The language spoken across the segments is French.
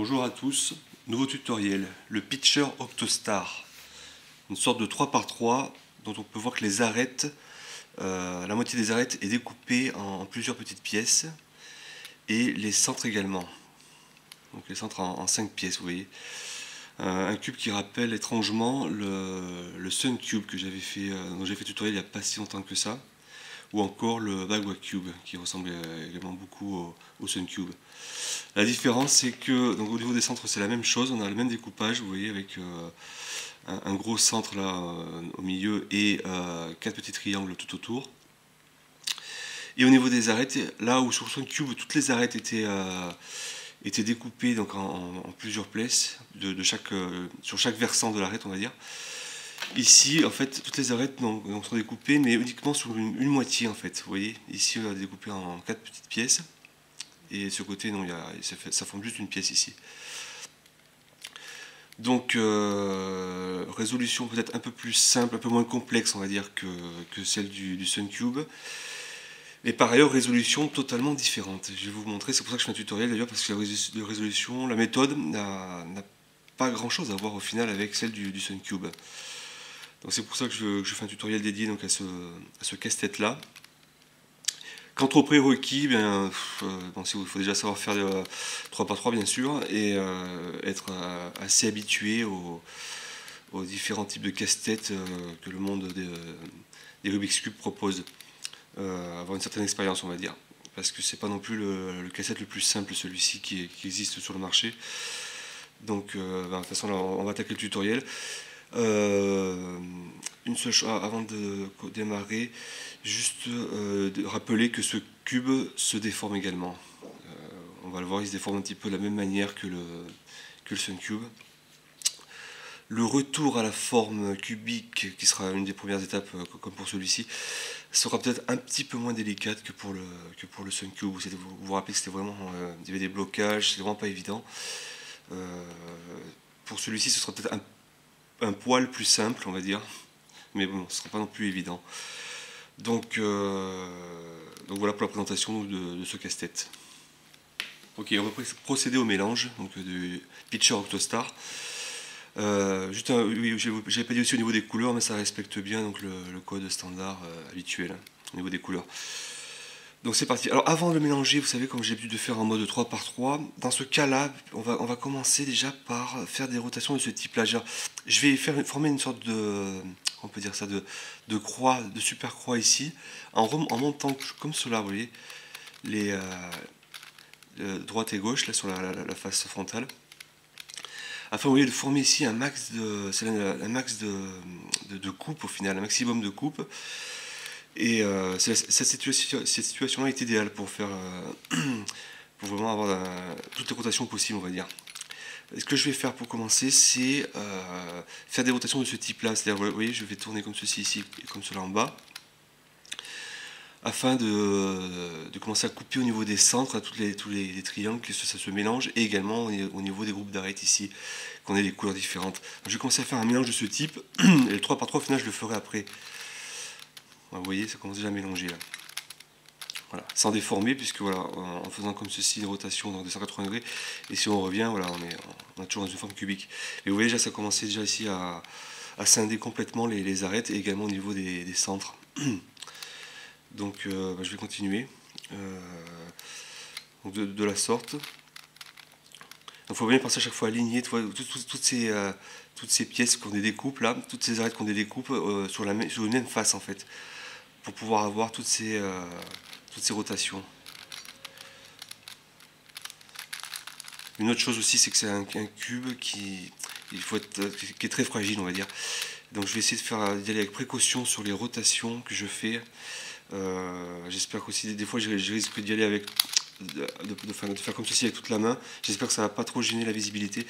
Bonjour à tous, nouveau tutoriel, le Pitcher Octostar, une sorte de 3x3 dont on peut voir que les arêtes, la moitié des arêtes est découpée en plusieurs petites pièces et les centres également, donc les centres en 5 pièces, vous voyez. Un cube qui rappelle étrangement le Sun Cube que j'avais fait, dont j'ai fait tutoriel il n'y a pas si longtemps que ça, ou encore le Bagua Cube qui ressemble également beaucoup au Sun Cube. La différence, c'est que donc, au niveau des centres, c'est la même chose, on a le même découpage, vous voyez, avec un gros centre là au milieu et 4 petits triangles tout autour. Et au niveau des arêtes, là où sur Sun Cube, toutes les arêtes étaient découpées donc, en plusieurs places, sur chaque versant de l'arête, on va dire. Ici, en fait, toutes les arêtes donc, sont découpées, mais uniquement sur une moitié, en fait. Vous voyez, ici, on a découpé en 4 petites pièces. Et de ce côté, non, ça forme juste une pièce ici. Donc, résolution peut-être un peu plus simple, un peu moins complexe, on va dire, que celle du Sun Cube. Et par ailleurs, résolution totalement différente. Je vais vous montrer, c'est pour ça que je fais un tutoriel d'ailleurs, parce que la résolution, la méthode n'a pas grand-chose à voir au final avec celle du Sun Cube. Donc c'est pour ça que je fais un tutoriel dédié donc, à ce casse-tête là. Quant au prérequis, il faut déjà savoir faire 3x3 bien sûr, et être assez habitué aux différents types de casse-tête que le monde des Rubik's Cube propose. Avoir une certaine expérience, on va dire. Parce que c'est pas non plus le casse-tête le plus simple, celui-ci qui existe sur le marché. Donc, de toute façon, là, on va attaquer le tutoriel. Une seule chose avant de démarrer, juste de rappeler que ce cube se déforme également. On va le voir, il se déforme un petit peu de la même manière que le Sun Cube. Le retour à la forme cubique, qui sera une des premières étapes comme pour celui-ci, sera peut-être un petit peu moins délicate que pour le Sun Cube. Vous vous rappelez que c'était vraiment, il y avait des blocages, c'était vraiment pas évident. Pour celui-ci, ce sera peut-être un poil plus simple, on va dire, mais bon, ce ne sera pas non plus évident. Donc voilà pour la présentation de ce casse-tête. Ok, on va procéder au mélange donc, du Pitcher Octostar. Oui, j'avais pas dit aussi au niveau des couleurs, mais ça respecte bien donc, le code standard habituel au niveau des couleurs. Donc c'est parti. Alors avant de le mélanger, vous savez, comme j'ai l'habitude de faire en mode 3x3, dans ce cas-là, on va commencer déjà par faire des rotations de ce type-là. Je vais former une sorte de, on peut dire ça, de croix, de super croix ici, en montant comme cela, vous voyez, les droite et gauche, là sur la face frontale. Afin, vous voyez, de former ici un max de coupe au final, un maximum de coupe. Et cette situation-là est idéale pour faire, pour vraiment avoir toutes les rotations possibles, on va dire. Ce que je vais faire pour commencer, c'est faire des rotations de ce type-là. C'est-à-dire, vous voyez, je vais tourner comme ceci ici et comme cela en bas, afin de commencer à couper au niveau des centres, tous les triangles, que ça se mélange, et également au niveau des groupes d'arêtes ici, qu'on ait des couleurs différentes. Donc, je vais commencer à faire un mélange de ce type, et le 3x3 au final je le ferai après. Vous voyez, ça commence déjà à mélanger là. Voilà, sans déformer, puisque voilà, en faisant comme ceci une rotation dans 280 degrés, et si on revient, voilà, on est toujours dans une forme cubique. Et vous voyez, déjà, ça commençait déjà ici à scinder complètement les arêtes, et également au niveau des centres. Donc, je vais continuer donc de la sorte. Donc, il faut bien penser à chaque fois à aligner toutes ces pièces qu'on des découpes là, toutes ces arêtes qu'on des découpes sur une même face en fait, pour pouvoir avoir toutes ces rotations. Une autre chose aussi, c'est que c'est un cube qui est très fragile, on va dire. Donc je vais essayer d'y aller avec précaution sur les rotations que je fais. J'espère qu'aussi, des fois, je risque d'y aller avec de faire comme ceci avec toute la main. J'espère que ça va pas trop gêner la visibilité,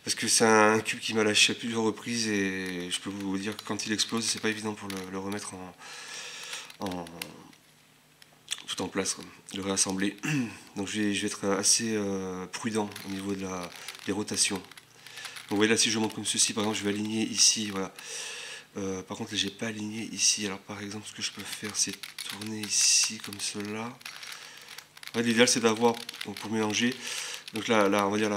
parce que c'est un cube qui m'a lâché à plusieurs reprises, et je peux vous dire que quand il explose, c'est pas évident pour le remettre tout en place, le réassembler. Donc je vais être assez prudent au niveau des rotations. Donc vous voyez là, si je monte comme ceci, par exemple, je vais aligner ici, voilà. Par contre, là, j'ai pas aligné ici. Alors par exemple, ce que je peux faire, c'est tourner ici comme cela. Ouais, l'idéal, c'est d'avoir, pour mélanger, Donc là, on va dire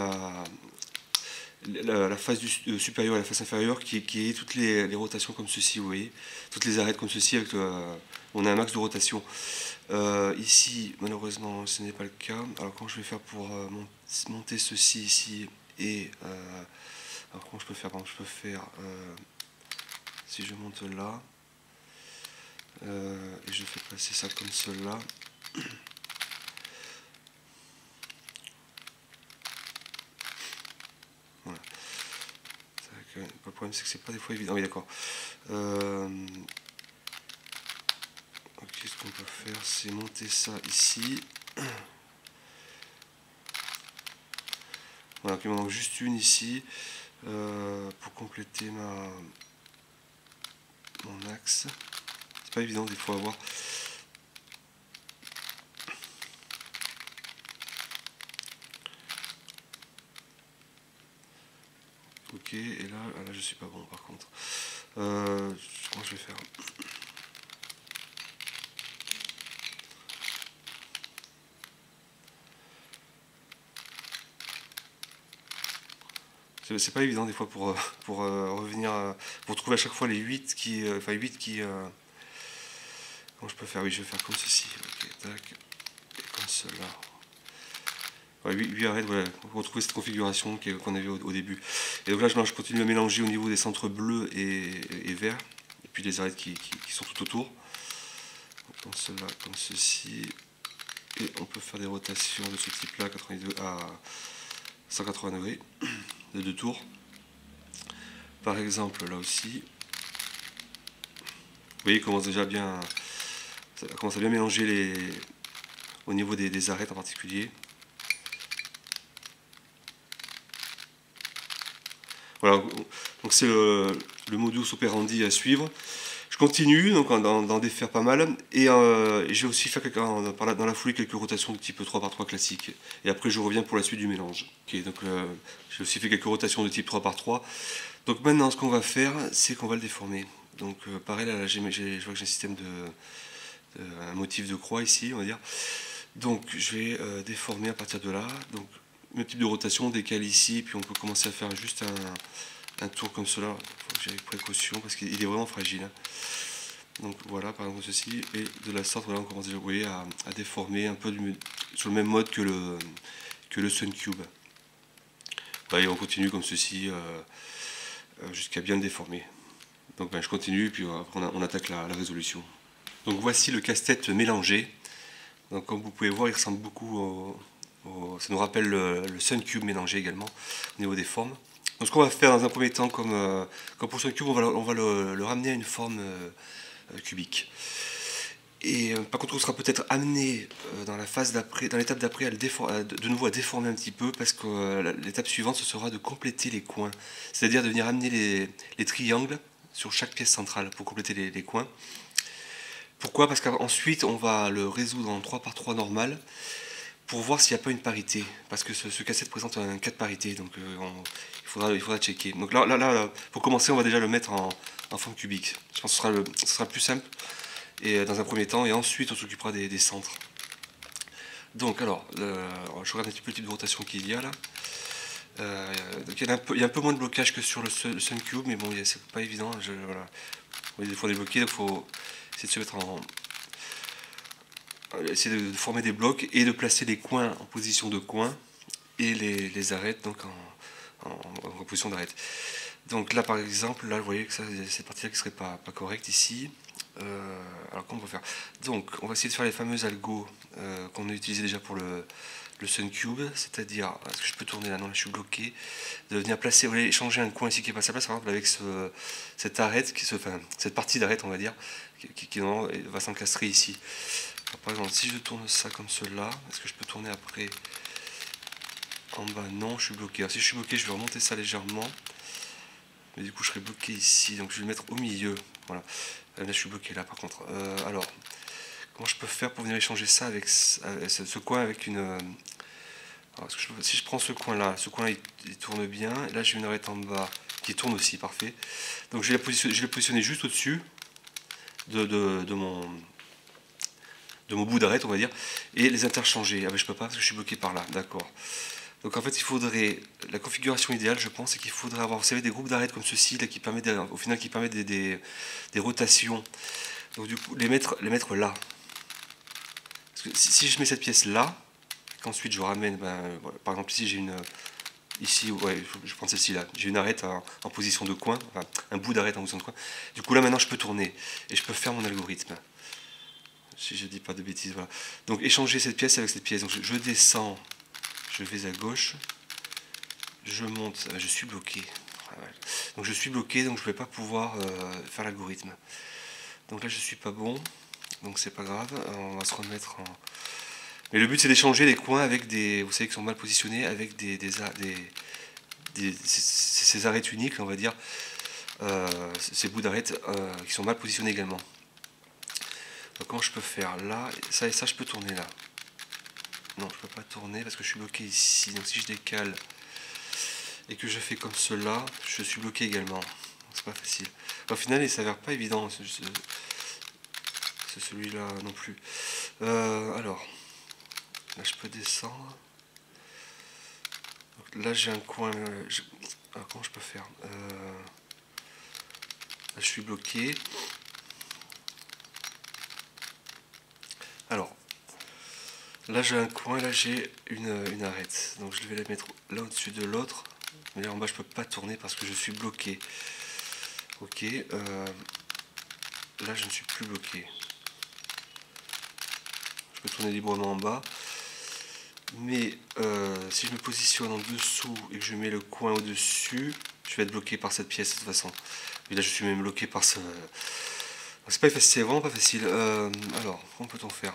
la face supérieure et la face inférieure qui est toutes les rotations comme ceci, vous voyez, toutes les arêtes comme ceci, avec on a un max de rotation. Ici, malheureusement, ce n'est pas le cas. Alors comment je vais faire pour monter ceci ici et alors comment je peux faire? Je peux faire si je monte là et je fais passer ça comme cela. Voilà. Le problème c'est que c'est pas des fois évident. Oui, d'accord. Ok, ce qu'on peut faire, c'est monter ça ici. Voilà, il m'en manque juste une ici pour compléter mon axe. C'est pas évident des fois à voir. Ok, et là je suis pas bon par contre. Comment je vais faire? C'est pas évident des fois pour revenir, pour trouver à chaque fois les 8 qui. Enfin 8 qui. Comment je peux faire? Oui, je vais faire comme ceci. Ok, tac. Et comme cela. Ouais, 8 arêtes, voilà, pour retrouver cette configuration qu'on avait au début. Et donc là, je continue à mélanger au niveau des centres bleus et verts. Et puis les arêtes qui sont tout autour. Donc, comme cela, comme ceci. Et on peut faire des rotations de ce type-là à 180 degrés de 2 tours. Par exemple, là aussi. Vous voyez, ça commence à bien mélanger au niveau des arêtes en particulier. Voilà, donc c'est le modus operandi à suivre. Je continue donc d'en défaire pas mal et j'ai aussi fait dans la foulée quelques rotations de type 3x3 classique. Et après je reviens pour la suite du mélange. Ok, donc j'ai aussi fait quelques rotations de type 3x3. Donc maintenant ce qu'on va faire, c'est qu'on va le déformer. Donc pareil, là, je vois que j'ai un système un motif de croix ici, on va dire. Donc je vais déformer à partir de là. Donc même type de rotation, décale ici, puis on peut commencer à faire juste un tour comme cela. Il faut que j'aille avec précaution parce qu'il est vraiment fragile. Hein. Donc voilà, par exemple ceci, et de la sorte, voilà, on commence déjà à déformer un peu sur le même mode que le Sun Cube. Et on continue comme ceci jusqu'à bien le déformer. Donc je continue, puis après on attaque la résolution. Donc voici le casse-tête mélangé. Donc comme vous pouvez voir, il ressemble beaucoup ça nous rappelle le Sun Cube mélangé également au niveau des formes. Donc ce qu'on va faire dans un premier temps, comme pour le Sun Cube, on va le ramener à une forme cubique. Et par contre, on sera peut-être amené dans l'étape d'après, de nouveau à déformer un petit peu, parce que l'étape suivante, ce sera de compléter les coins. C'est-à-dire de venir amener les triangles sur chaque pièce centrale pour compléter les coins. Pourquoi? Parce qu'ensuite, on va le résoudre en 3x3 normal pour voir s'il n'y a pas une parité. Parce que ce casse-tête présente un cas de parité, donc il faudra checker. Donc là, pour commencer, on va déjà le mettre en forme cubique. Je pense que ce sera plus simple. Et dans un premier temps, et ensuite on s'occupera des centres. Donc alors, je regarde un petit peu le type de rotation qu'il y a là. Donc il y a un peu moins de blocage que sur le Sun Cube, mais bon, c'est pas évident. Voilà. Des fois on est bloqué, donc il faut essayer de se mettre essayer de former des blocs et de placer les coins en position de coin et les arêtes donc en position d'arête. Donc là par exemple, là vous voyez que cette partie-là qui serait pas correcte ici. Alors comment on va faire? Donc on va essayer de faire les fameux algos qu'on a utilisé déjà pour le Sun Cube, c'est-à-dire, est-ce que je peux tourner là? Non, là je suis bloqué. De venir placer, vous voyez, changer un coin ici qui est pas à sa place, par exemple avec cette arête, cette partie d'arête on va dire, qui va s'encastrer ici. Alors, par exemple, si je tourne ça comme cela, est-ce que je peux tourner après en bas? Non, je suis bloqué. Alors, si je suis bloqué, je vais remonter ça légèrement. Mais du coup, je serai bloqué ici, donc je vais le mettre au milieu. Voilà. Là, je suis bloqué là, par contre. Alors, comment je peux faire pour venir échanger ça avec ce coin avec une... Alors, si je prends ce coin-là il tourne bien. Et là, j'ai une arête en bas qui tourne aussi, parfait. Donc, je vais le positionner juste au-dessus de mon bout d'arête, on va dire, et les interchanger. Ah ben je peux pas parce que je suis bloqué par là, d'accord. Donc en fait, il faudrait, la configuration idéale, je pense, c'est qu'il faudrait avoir, vous savez, des groupes d'arêtes comme ceci, là, qui permettent, au final, qui permettent des rotations. Donc du coup, les mettre là. Parce que si je mets cette pièce là, qu'ensuite je ramène, ben, voilà, par exemple ici j'ai une, ici, ouais, je prends celle-ci là, j'ai une arête en position de coin, enfin, un bout d'arête en position de coin. Du coup là maintenant je peux tourner et je peux faire mon algorithme. Si je dis pas de bêtises, voilà. Donc échanger cette pièce avec cette pièce. Donc je descends, je vais à gauche, je monte, je suis bloqué. Donc je suis bloqué, donc je ne vais pas pouvoir faire l'algorithme. Donc là je suis pas bon, donc c'est pas grave, on va se remettre en. Mais le but c'est d'échanger les coins avec des, vous savez, qui sont mal positionnés, avec ces arêtes uniques, on va dire, ces bouts d'arêtes qui sont mal positionnés également. Donc comment je peux faire là, ça et ça je peux tourner là. Non, je peux pas tourner parce que je suis bloqué ici. Donc si je décale et que je fais comme cela, je suis bloqué également. C'est pas facile. Au final, il s'avère pas évident celui-là non plus. Alors, là je peux descendre. Donc, là j'ai un coin. Alors, comment je peux faire là, je suis bloqué. Alors, là j'ai un coin, là j'ai une arête. Donc je vais la mettre là au-dessus de l'autre. Mais là en bas je peux pas tourner parce que je suis bloqué. Ok. Là je ne suis plus bloqué. Je peux tourner librement en bas. Mais si je me positionne en dessous et que je mets le coin au-dessus, je vais être bloqué par cette pièce de toute façon. Et là je suis même bloqué par ce. C'est pas facile, c'est vraiment pas facile. Alors, comment peut-on faire?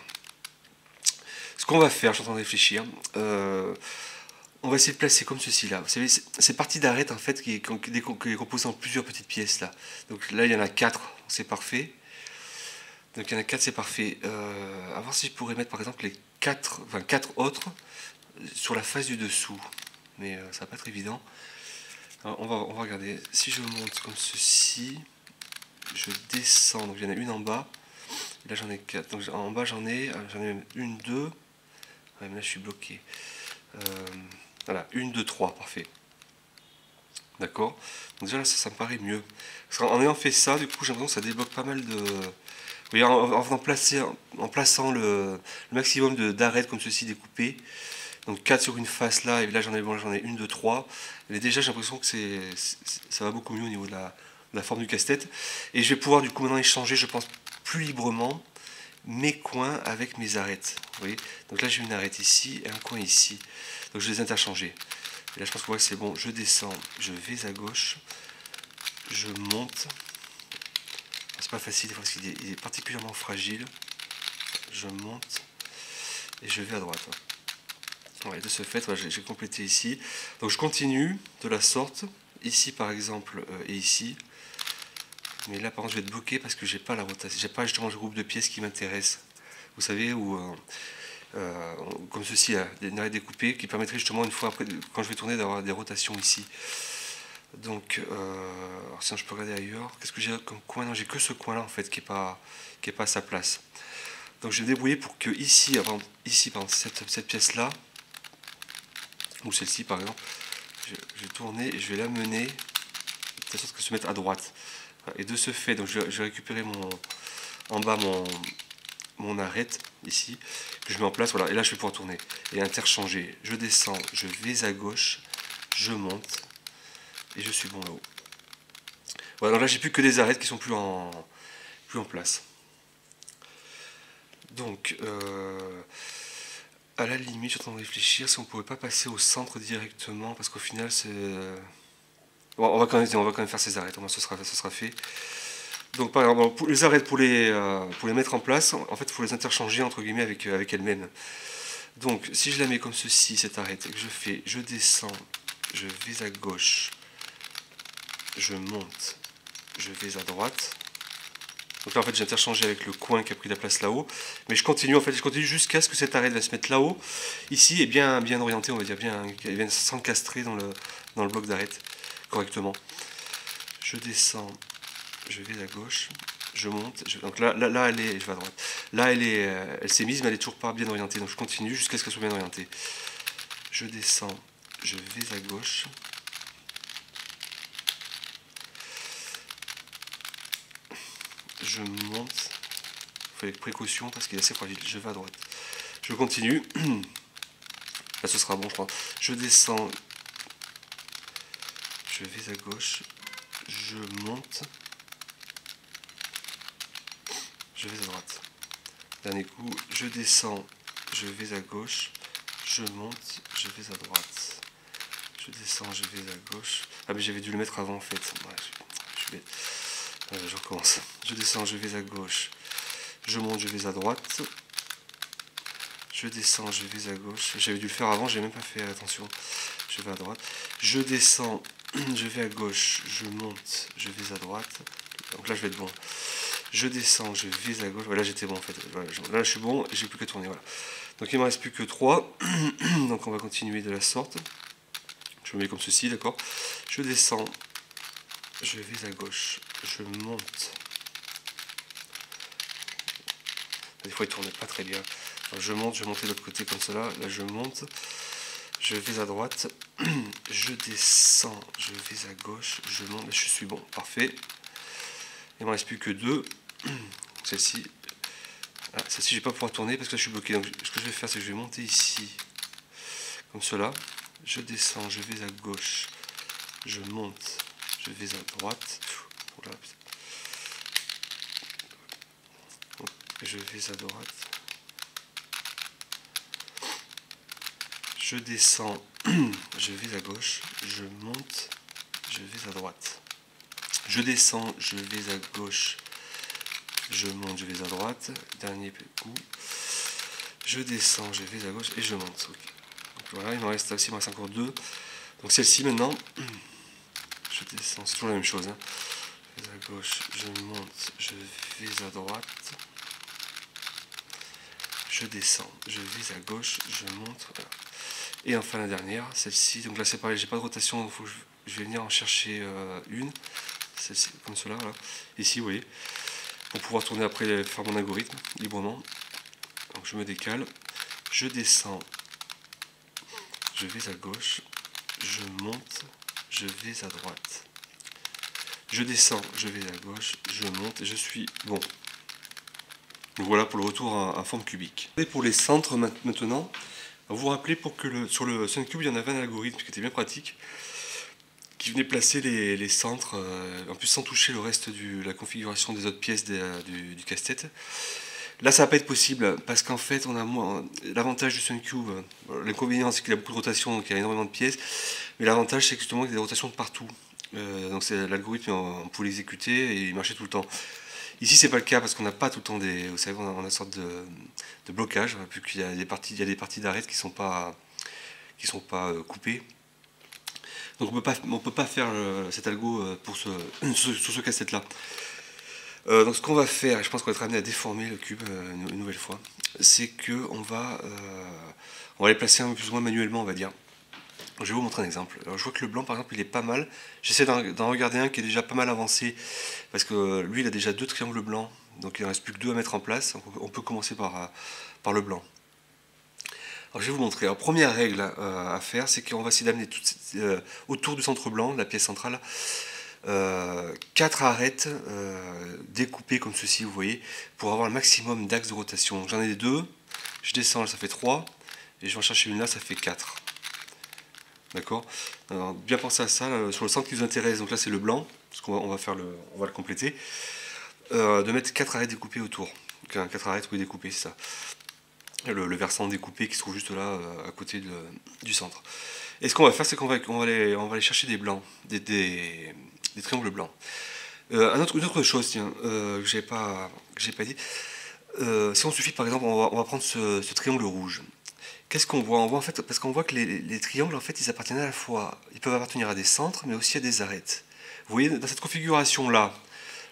Ce qu'on va faire, je suis en train de réfléchir. On va essayer de placer comme ceci là. Vous savez, c'est partie d'arête en fait qui est composée en plusieurs petites pièces là. Donc là il y en a 4, c'est parfait. Donc il y en a 4, c'est parfait. À voir si je pourrais mettre par exemple les 4 autres sur la face du dessous. Mais ça va pas être évident. Alors, on va regarder. Si je monte comme ceci, je descends. Donc il y en a une en bas. Là j'en ai 4. Donc en bas j'en ai même une, deux. Ouais, mais là je suis bloqué. Voilà, 1, 2, 3, parfait. D'accord. Donc déjà là ça me paraît mieux. Parce qu'en ayant fait ça, du coup j'ai l'impression que ça débloque pas mal de. Vous voyez, en plaçant le maximum d'arêtes comme ceci découpées. Donc 4 sur une face là, et là j'en ai 1, 2, 3. Et déjà j'ai l'impression que ça va beaucoup mieux au niveau de la forme du casse-tête. Et je vais pouvoir du coup maintenant échanger, je pense, plus librement mes coins avec mes arêtes. Vous voyez. Donc là j'ai une arête ici et un coin ici. Donc je vais les interchanger. Et là je pense que c'est bon, je descends, je vais à gauche, je monte. C'est pas facile parce qu'il est particulièrement fragile. Je monte et je vais à droite. Ouais, de ce fait, ouais, j'ai complété ici. Donc je continue de la sorte, ici par exemple et ici. Mais là par contre je vais être bloqué parce que j'ai pas la rotation, j'ai pas justement le groupe de pièces qui m'intéresse. Vous savez, où comme ceci, des arêtes découpées qui permettraient justement une fois après, quand je vais tourner, d'avoir des rotations ici. Donc, alors sinon je peux regarder ailleurs. Qu'est-ce que j'ai comme coin? Non, j'ai que ce coin-là en fait qui est pas à sa place. Donc je vais me débrouiller pour que ici, par exemple, cette pièce-là, ou celle-ci par exemple, je vais tourner et je vais l'amener de sorte que se mette à droite. Et de ce fait, donc je vais récupérer en bas mon arête ici, que je mets en place, voilà, et là je vais pouvoir tourner et interchanger. Je descends, je vais à gauche, je monte et je suis bon là-haut. Voilà, donc là j'ai plus que des arêtes qui sont plus en place. Donc à la limite, je suis en train de réfléchir si on pourrait pas passer au centre directement, parce qu'au final c'est. Bon, on va quand même faire ces arêtes, au moins ce sera fait. Donc par exemple, pour les arêtes, pour les mettre en place, en fait il faut les interchanger entre guillemets avec elles-mêmes. Donc si je la mets comme ceci, cette arête, et que je descends, je vais à gauche, je monte, je vais à droite. Donc là en fait j'ai interchangé avec le coin qui a pris la place là-haut. Mais je continue jusqu'à ce que cette arête va se mettre là-haut, ici, et bien orientée, on va dire, qu'elle vienne s'encastrer dans le bloc d'arête correctement. Je descends, je vais à gauche, je monte, donc là elle est, je vais à droite. Là elle s'est mise mais elle est toujours pas bien orientée, donc je continue jusqu'à ce qu'elle soit bien orientée. Je descends, je vais à gauche. Je monte. Il faut avec précaution parce qu'il est assez fragile. Je vais à droite. Je continue. Là ce sera bon je crois. Je descends. Je vais à gauche. Je monte. Je vais à droite. Dernier coup. Je descends. Je vais à gauche. Je monte. Je vais à droite. Je descends. Je vais à gauche. Ah mais j'avais dû le mettre avant en fait. Ouais, je recommence. Je descends. Je vais à gauche. Je monte. Je vais à droite. Je descends, je vais à gauche. J'avais dû le faire avant, j'ai même pas fait attention. Je vais à droite. Je descends, je vais à gauche. Je monte, je vais à droite. Donc là, je vais être bon. Je descends, je vais à gauche. Voilà, j'étais bon en fait. Voilà, là, je suis bon et j'ai plus qu'à tourner. Voilà. Donc il me reste plus que 3. Donc on va continuer de la sorte. Je me mets comme ceci, d'accord. Je descends, je vais à gauche. Je monte. Des fois, il tourne pas très bien. Je monte, je vais monter de l'autre côté comme cela. Là, je monte. Je vais à droite. Je descends. Je vais à gauche. Je monte. Là, je suis bon. Parfait. Il ne me reste plus que 2. Celle-ci. Ah, celle-ci, je ne vais pas pouvoir tourner parce que là, je suis bloqué. Donc, ce que je vais faire, c'est que je vais monter ici. Comme cela. Je descends. Je vais à gauche. Je monte. Je vais à droite. Voilà. Je vais à droite. Je descends, je vais à gauche, je monte, je vais à droite. Je descends, je vais à gauche, je monte, je vais à droite. Dernier coup. Je descends, je vais à gauche et je monte. Okay. Donc voilà, il me reste aussi, il me reste encore 2. Donc celle-ci maintenant, je descends, c'est toujours la même chose. Hein. Je vais à gauche, je monte, je vais à droite. Je descends, je vais à gauche, je monte. Voilà. Et enfin la dernière, celle-ci, donc là c'est pareil, j'ai pas de rotation, donc je vais venir en chercher une, celle-ci, comme cela, là. Ici vous voyez, pour pouvoir tourner après, faire mon algorithme librement. Donc je me décale, je descends, je vais à gauche, je monte, je vais à droite. Je descends, je vais à gauche, je monte et je suis bon. Donc voilà pour le retour à forme cubique. Et pour les centres maintenant, vous vous rappelez pour que sur le SunCube, il y en avait un algorithme qui était bien pratique, qui venait placer les centres, en plus sans toucher le reste de la configuration des autres pièces du casse-tête. Là, ça va pas être possible, parce qu'en fait, on a moins. L'avantage du SunCube, l'inconvénient, c'est qu'il a beaucoup de rotation, donc il y a énormément de pièces, mais l'avantage, c'est justement qu'il y a des rotations de partout. Donc l'algorithme, on pouvait l'exécuter et il marchait tout le temps. Ici, c'est pas le cas parce qu'on n'a pas tout le temps des. Vous savez, on a une sorte de blocage, vu qu'il y a des parties d'arrêt qui sont pas coupées. Donc on peut pas faire cet algo pour sur ce casse-tête là. Donc ce qu'on va faire, et je pense qu'on va être amené à déformer le cube une nouvelle fois, c'est que on va les placer un peu plus ou moins manuellement, on va dire. Je vais vous montrer un exemple. Alors, je vois que le blanc, par exemple, il est pas mal. J'essaie d'en regarder un qui est déjà pas mal avancé, parce que lui, il a déjà 2 triangles blancs, donc il ne reste plus que 2 à mettre en place. On peut commencer par le blanc. Alors, je vais vous montrer. Alors, première règle à faire, c'est qu'on va essayer d'amener autour du centre blanc, la pièce centrale, 4 arêtes découpées comme ceci, vous voyez, pour avoir le maximum d'axes de rotation. J'en ai 2, je descends, ça fait 3, et je vais en chercher une là, ça fait 4. D'accord. Alors, bien penser à ça, là, sur le centre qui nous intéresse, donc là c'est le blanc, parce qu'on va le compléter, de mettre 4 arêtes découpées autour. Donc 4 arêtes découpées, c'est ça. Le versant découpé qui se trouve juste là, à côté du centre. Et ce qu'on va faire, c'est qu'on va aller chercher des blancs, des triangles blancs. Une autre chose, tiens, que j'ai pas dit, si on suffit par exemple, on va prendre ce triangle rouge. Qu'est-ce qu'on voit? On voit en fait, parce qu'on voit que les triangles, en fait, ils appartiennent à la fois, ils peuvent appartenir à des centres, mais aussi à des arêtes. Vous voyez, dans cette configuration-là,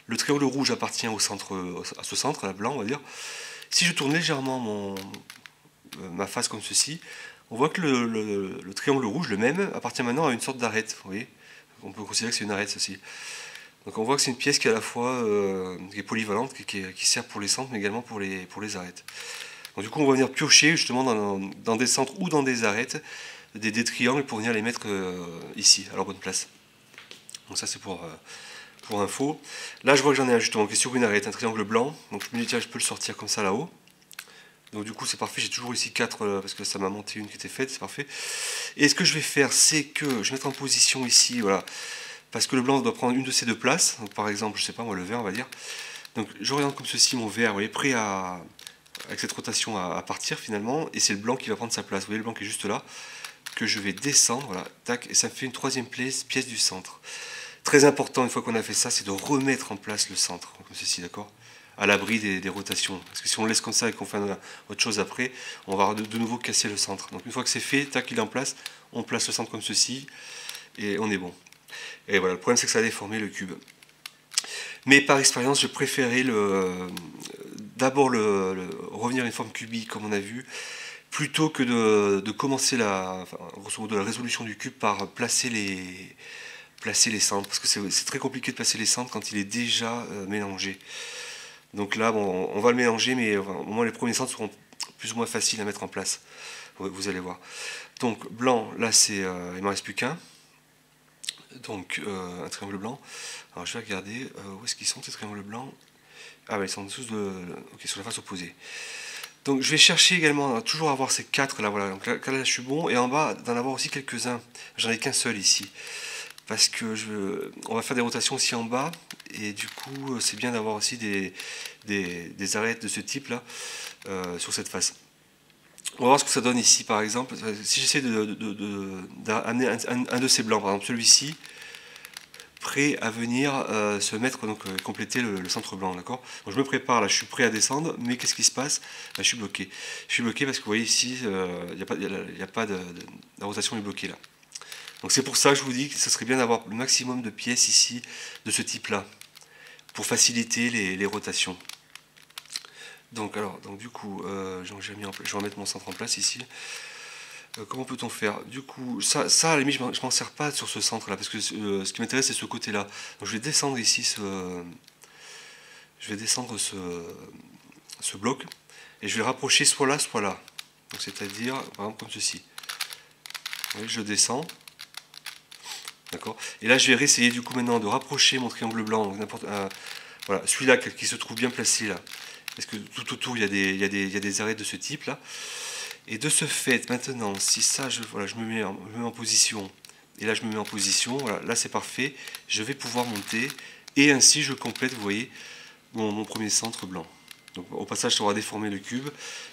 le triangle rouge appartient au centre, à ce centre, à blanc, on va dire. Si je tourne légèrement ma face comme ceci, on voit que le triangle rouge, le même, appartient maintenant à une sorte d'arête. Vous voyez, on peut considérer que c'est une arête, ceci. Donc on voit que c'est une pièce qui est à la fois qui est polyvalente, qui sert pour les centres, mais également pour les arêtes. Donc du coup, on va venir piocher justement dans des centres ou dans des arêtes des triangles pour venir les mettre ici, à leur bonne place. Donc ça c'est pour info. Là je vois que j'en ai un justement qui est sur une arête, un triangle blanc. Donc je me dis tiens, je peux le sortir comme ça là-haut. Donc du coup c'est parfait, j'ai toujours ici 4 parce que ça m'a monté une qui était faite, c'est parfait. Et ce que je vais faire, c'est que je vais mettre en position ici, voilà, parce que le blanc doit prendre une de ces deux places. Donc par exemple, je sais pas moi, le vert on va dire. Donc j'oriente comme ceci mon vert, vous voyez, prêt à, avec cette rotation à partir finalement, et c'est le blanc qui va prendre sa place. Vous voyez le blanc qui est juste là, que je vais descendre, voilà, tac, et ça me fait une troisième pièce du centre. Très important, une fois qu'on a fait ça, c'est de remettre en place le centre, comme ceci, d'accord, à l'abri des rotations. Parce que si on le laisse comme ça et qu'on fait autre chose après, on va de nouveau casser le centre. Donc une fois que c'est fait, tac, il est en place, on place le centre comme ceci, et on est bon. Et voilà, le problème c'est que ça a déformé le cube. Mais par expérience, je préférais d'abord revenir à une forme cubique, comme on a vu, plutôt que de commencer grosso modo, la résolution du cube par placer les centres, parce que c'est très compliqué de placer les centres quand il est déjà mélangé. Donc là, bon, on va le mélanger, mais au moins les premiers centres seront plus ou moins faciles à mettre en place. Vous allez voir. Donc blanc, là il ne m'en reste plus qu'un. Donc un triangle blanc. Alors je vais regarder où est-ce qu'ils sont ces triangles blancs. Ah ouais, ils sont en dessous sur la face opposée. Donc je vais chercher également toujours avoir ces 4 là, voilà. Donc là je suis bon, et en bas d'en avoir aussi quelques-uns. J'en ai qu'un seul ici. Parce que on va faire des rotations aussi en bas, et du coup c'est bien d'avoir aussi des arêtes de ce type là sur cette face. On va voir ce que ça donne ici par exemple. Si j'essaie d'amener un de ces blancs, par exemple celui-ci, prêt à venir se mettre, donc compléter le centre blanc, d'accord. Donc je me prépare là, je suis prêt à descendre, mais qu'est-ce qui se passe? Là, je suis bloqué. Je suis bloqué parce que vous voyez ici, il n'y a pas la rotation est bloquée là. Donc c'est pour ça que je vous dis que ce serait bien d'avoir le maximum de pièces ici de ce type là, pour faciliter les rotations. Donc du coup, je vais remettre mon centre en place ici. Comment peut-on faire? Du coup, ça à la limite, je m'en sers pas sur ce centre là, parce que ce qui m'intéresse c'est ce côté là. Donc je vais descendre ici ce bloc, et je vais le rapprocher soit là, soit là. Donc c'est-à-dire, par exemple, comme ceci. Vous voyez, je descends. D'accord. Et là, je vais réessayer du coup maintenant de rapprocher mon triangle blanc, donc voilà, celui-là qui se trouve bien placé là. Parce que tout autour, il y a des arêtes de ce type là. Et de ce fait, maintenant, si ça, je me mets en position, et là je me mets en position, voilà, là c'est parfait, je vais pouvoir monter, et ainsi je complète, vous voyez, mon premier centre blanc. Donc au passage, ça aura déformé le cube,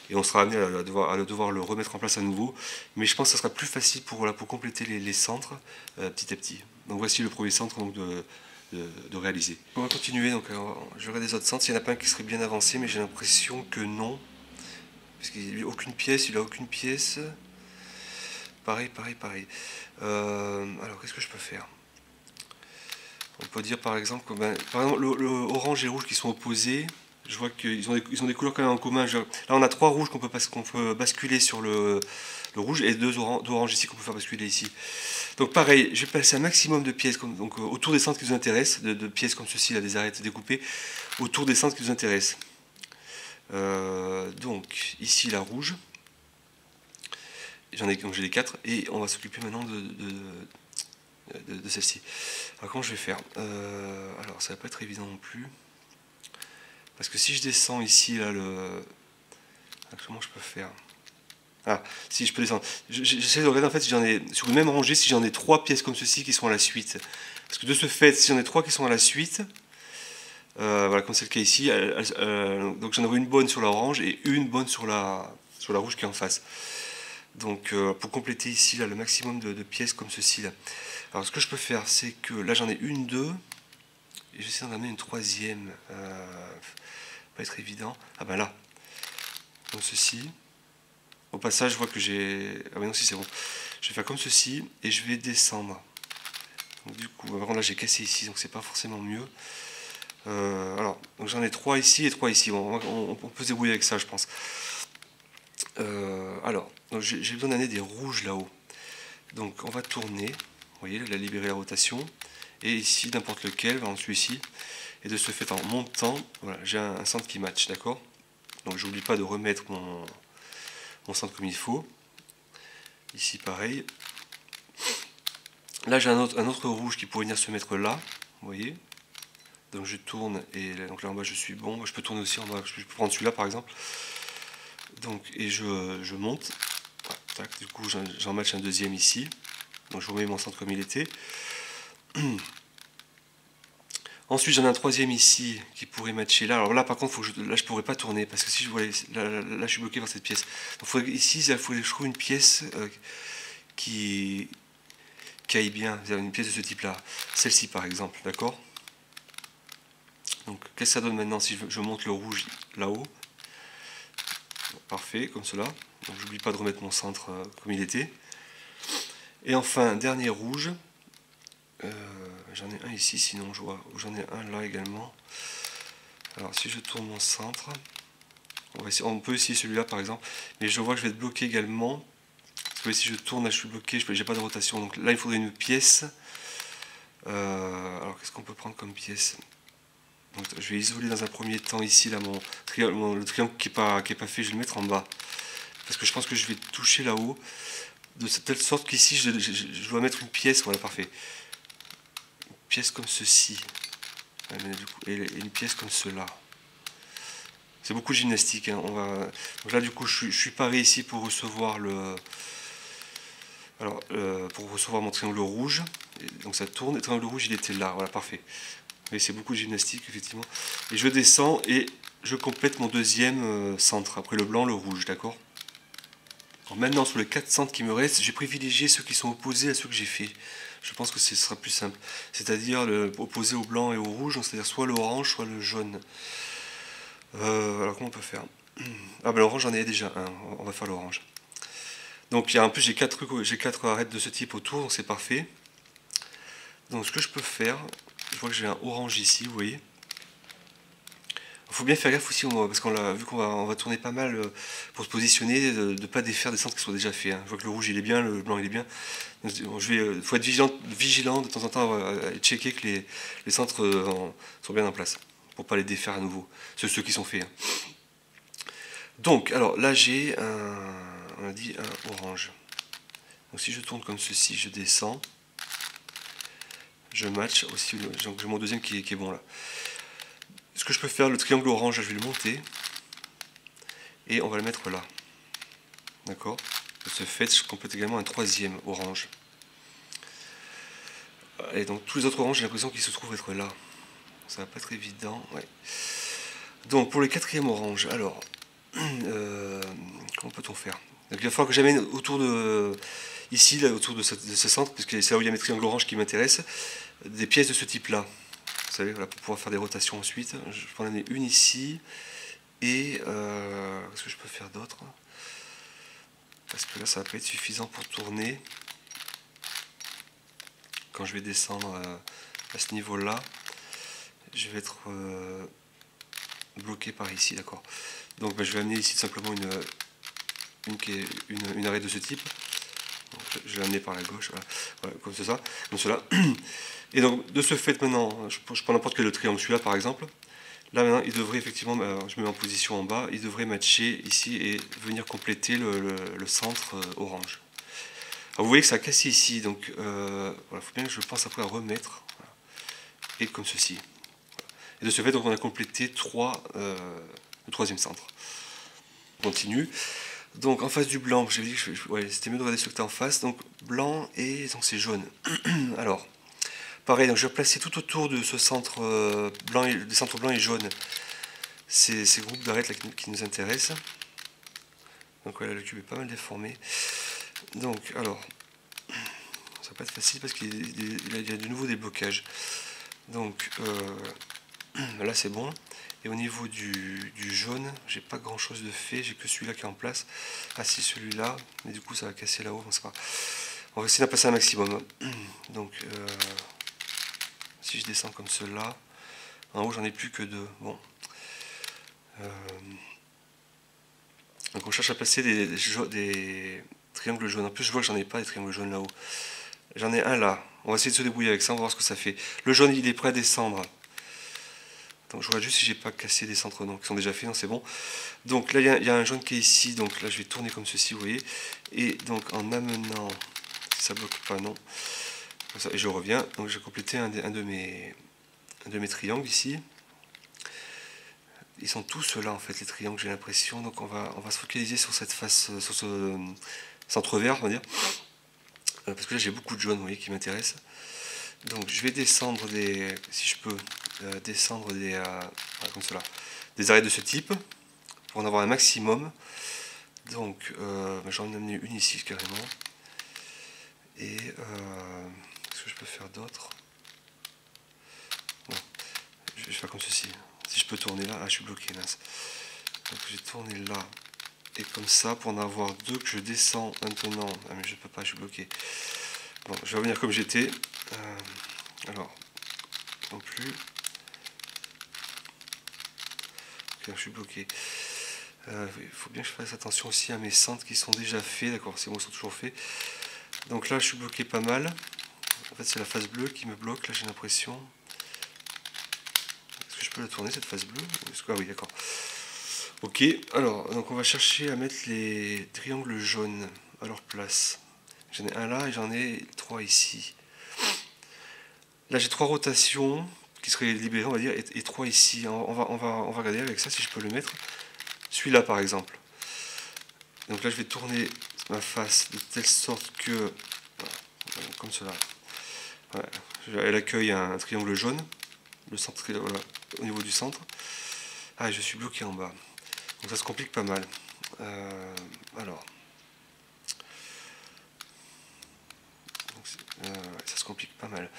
et on sera amené à devoir le remettre en place à nouveau, mais je pense que ça sera plus facile pour compléter les centres petit à petit. Donc voici le premier centre donc, de réaliser. On va continuer, donc je regarde des autres centres, il y en a pas un qui serait bien avancé, mais j'ai l'impression que non. Parce qu'il n'a aucune pièce, il a aucune pièce. Pareil. Alors qu'est-ce que je peux faire? On peut dire par exemple que par exemple, le orange et le rouge qui sont opposés, je vois qu'ils ont des couleurs quand même en commun. Là on a 3 rouges qu'on peut basculer sur le rouge, et 2 oranges ici qu'on peut faire basculer ici. Donc pareil, je vais placer un maximum de pièces donc, autour des centres qui nous intéressent, de pièces comme ceci, là, des arêtes découpées, autour des centres qui nous intéressent. Donc ici la rouge, donc j'ai les 4, et on va s'occuper maintenant de celle-ci. Alors comment je vais faire? Alors ça va pas être évident non plus, parce que si je descends ici là comment je peux faire? Ah si, je peux descendre, j'essaie de regarder en fait si j'en ai sur une même rangée, si j'en ai 3 pièces comme ceci qui sont à la suite, parce que de ce fait si j'en ai 3 qui sont à la suite, voilà, comme c'est le cas ici, donc j'en aurai une bonne sur l'orange et une bonne sur la rouge qui est en face. Donc pour compléter ici là, le maximum de pièces comme ceci là. Alors ce que je peux faire, c'est que là j'en ai une, 2, et j'essaie d'en amener une troisième. Pas être évident. Ah ben là, comme ceci. Au passage, je vois que j'ai... Ah ben non, si c'est bon. Je vais faire comme ceci, et je vais descendre. Donc du coup, là j'ai cassé ici, donc c'est pas forcément mieux. Alors, donc j'en ai 3 ici et 3 ici. Bon, on peut se débrouiller avec ça, je pense. Alors, j'ai besoin d'amener des rouges là-haut. Donc on va tourner. Vous voyez, il a libéré la rotation. Et ici, n'importe lequel, par exemple celui-ci. Et de ce fait, en montant, voilà, j'ai un centre qui match, d'accord? Donc j'oublie pas de remettre mon centre comme il faut. Ici pareil. Là j'ai un autre rouge qui pourrait venir se mettre là, vous voyez. Donc je tourne et là, donc là en bas je suis bon. Je peux tourner aussi en bas, je peux prendre celui-là par exemple. Donc et je monte. Voilà, tac, du coup j'en match un deuxième ici. Donc je remets mon centre comme il était. Ensuite j'en ai un troisième ici qui pourrait matcher là. Alors là par contre faut que là je pourrais pas tourner parce que si je voulais là je suis bloqué par cette pièce. Donc ici il faudrait que je trouve une pièce qui aille bien, une pièce de ce type là. Celle-ci par exemple, d'accord. Donc qu'est-ce que ça donne maintenant si je monte le rouge là-haut? Parfait, comme cela. Donc j'oublie pas de remettre mon centre comme il était. Et enfin, dernier rouge. J'en ai un ici, sinon je vois. J'en ai un là également. Alors si je tourne mon centre, on peut essayer celui-là par exemple. Mais je vois que je vais être bloqué également. Parce que si je tourne, là je suis bloqué, j'ai pas de rotation. Donc là il faudrait une pièce. Alors qu'est-ce qu'on peut prendre comme pièce? Donc, je vais isoler dans un premier temps ici là, le triangle qui est pas fait, je vais le mettre en bas. Parce que je pense que je vais toucher là-haut. De telle sorte qu'ici je dois mettre une pièce, voilà parfait. Une pièce comme ceci. Et une pièce comme cela. C'est beaucoup de gymnastique. Hein. Donc là du coup je suis paré ici pour recevoir pour recevoir mon triangle rouge. Et donc ça tourne, le triangle rouge il était là, voilà parfait. Mais c'est beaucoup de gymnastique effectivement. Et je descends et je complète mon deuxième centre, après le blanc, le rouge, d'accord. Maintenant sur les 4 centres qui me restent, j'ai privilégié ceux qui sont opposés à ceux que j'ai fait. Je pense que ce sera plus simple. C'est-à-dire opposé au blanc et au rouge, c'est-à-dire soit l'orange, soit le jaune. Alors comment on peut faire? Ah ben l'orange j'en ai déjà un, on va faire l'orange. Donc en plus j'ai 4 arêtes de ce type autour, donc c'est parfait. Donc ce que je peux faire, je vois que j'ai un orange ici, vous voyez. Il faut bien faire gaffe aussi, parce vu qu'on va tourner pas mal pour se positionner, de ne pas défaire des centres qui sont déjà faits. Hein. Je vois que le rouge il est bien, le blanc il est bien. Il faut être vigilant de temps en temps à checker que les centres sont bien en place, pour ne pas les défaire à nouveau, ceux qui sont faits. Hein. Donc, alors là j'ai on a dit un orange. Donc si je tourne comme ceci, je descends. Je match aussi, j'ai mon deuxième qui est bon là. Ce que je peux faire, le triangle orange, je vais le monter. Et on va le mettre là. D'accord. De ce fait, je complète également un troisième orange. Et donc tous les autres oranges, j'ai l'impression qu'ils se trouvent être là. Ça va pas être évident. Ouais. Donc pour le quatrième orange, alors, comment peut-on faire? Donc il va falloir que j'amène autour de... Ici, là, autour de ce centre, parce que c'est là où il y a mes triangles oranges qui m'intéressent, des pièces de ce type-là. Vous savez, voilà, pour pouvoir faire des rotations ensuite. Je peux en amener une ici. Et qu'est-ce que je peux faire d'autre? Parce que là, ça va pas être suffisant pour tourner. Quand je vais descendre à ce niveau-là, je vais être bloqué par ici, d'accord. Donc je vais amener ici simplement une arête de ce type. Donc, je vais l'amener par la gauche, voilà, comme ça, comme cela. Et donc de ce fait maintenant, je prends n'importe quel triangle, celui-là par exemple. Là maintenant, il devrait effectivement, je me mets en position en bas, il devrait matcher ici et venir compléter le centre orange. Alors vous voyez que ça a cassé ici, donc voilà, faut bien que je pense après à remettre, voilà, et comme ceci. Et de ce fait, donc, on a complété le troisième centre. On continue. Donc en face du blanc, j'ai dit que ouais, c'était mieux de regarder ce que tu as en face. Donc blanc et donc c'est jaune. Alors, pareil, donc je vais placer tout autour de ce centre blanc, des centres blancs et jaunes, ces groupes d'arêtes qui nous intéressent. Donc voilà, le cube est pas mal déformé. Donc alors, ça va pas être facile parce qu'il y a de nouveau des blocages. Donc là c'est bon. Et au niveau du jaune, j'ai pas grand chose de fait, j'ai que celui-là qui est en place. Ah si, celui-là, mais du coup ça va casser là-haut, on va essayer d'en passer un maximum. Donc si je descends comme cela, en haut j'en ai plus que deux. Bon. Donc on cherche à placer des triangles jaunes. En plus je vois que j'en ai pas des triangles jaunes là-haut. J'en ai un là. On va essayer de se débrouiller avec ça, on va voir ce que ça fait. Le jaune il est prêt à descendre. Donc je regarde juste si j'ai pas cassé des centres non, qui sont déjà faits, non c'est bon. Donc là il y a un jaune qui est ici, donc là je vais tourner comme ceci, vous voyez. Et donc en amenant, si ça bloque pas, non. Comme ça, et je reviens, donc j'ai complété un de mes triangles ici. Ils sont tous là en fait les triangles, j'ai l'impression. Donc on va se focaliser sur cette face, sur ce centre vert, on va dire. Parce que là j'ai beaucoup de jaune, vous voyez, qui m'intéressent. Donc je vais descendre si je peux, descendre comme cela, des arêtes de ce type, pour en avoir un maximum. Donc j'en ai amené une ici carrément. Et qu'est-ce que je peux faire d'autre? Bon, je vais faire comme ceci. Si je peux tourner là, ah je suis bloqué, mince. Donc j'ai tourné là, et comme ça, pour en avoir deux que je descends maintenant. Ah mais je peux pas, je suis bloqué. Bon, je vais revenir comme j'étais. Alors, non plus. Ok, je suis bloqué. Il faut bien que je fasse attention aussi à mes centres qui sont déjà faits. D'accord, c'est bon, ils sont toujours faits. Donc là, je suis bloqué pas mal. En fait, c'est la face bleue qui me bloque. Là, j'ai l'impression. Est-ce que je peux la tourner, cette face bleue? Ah oui, d'accord. Ok, alors, donc on va chercher à mettre les triangles jaunes à leur place. J'en ai un là et j'en ai trois ici. Là, j'ai trois rotations qui seraient libérées, on va dire, et trois ici. On va regarder avec ça si je peux le mettre. Celui-là, par exemple. Donc là, je vais tourner ma face de telle sorte que, voilà, comme cela. Voilà. Elle accueille un triangle jaune, le centre, voilà, au niveau du centre. Ah, je suis bloqué en bas. Donc ça se complique pas mal. Alors. Ça se complique pas mal.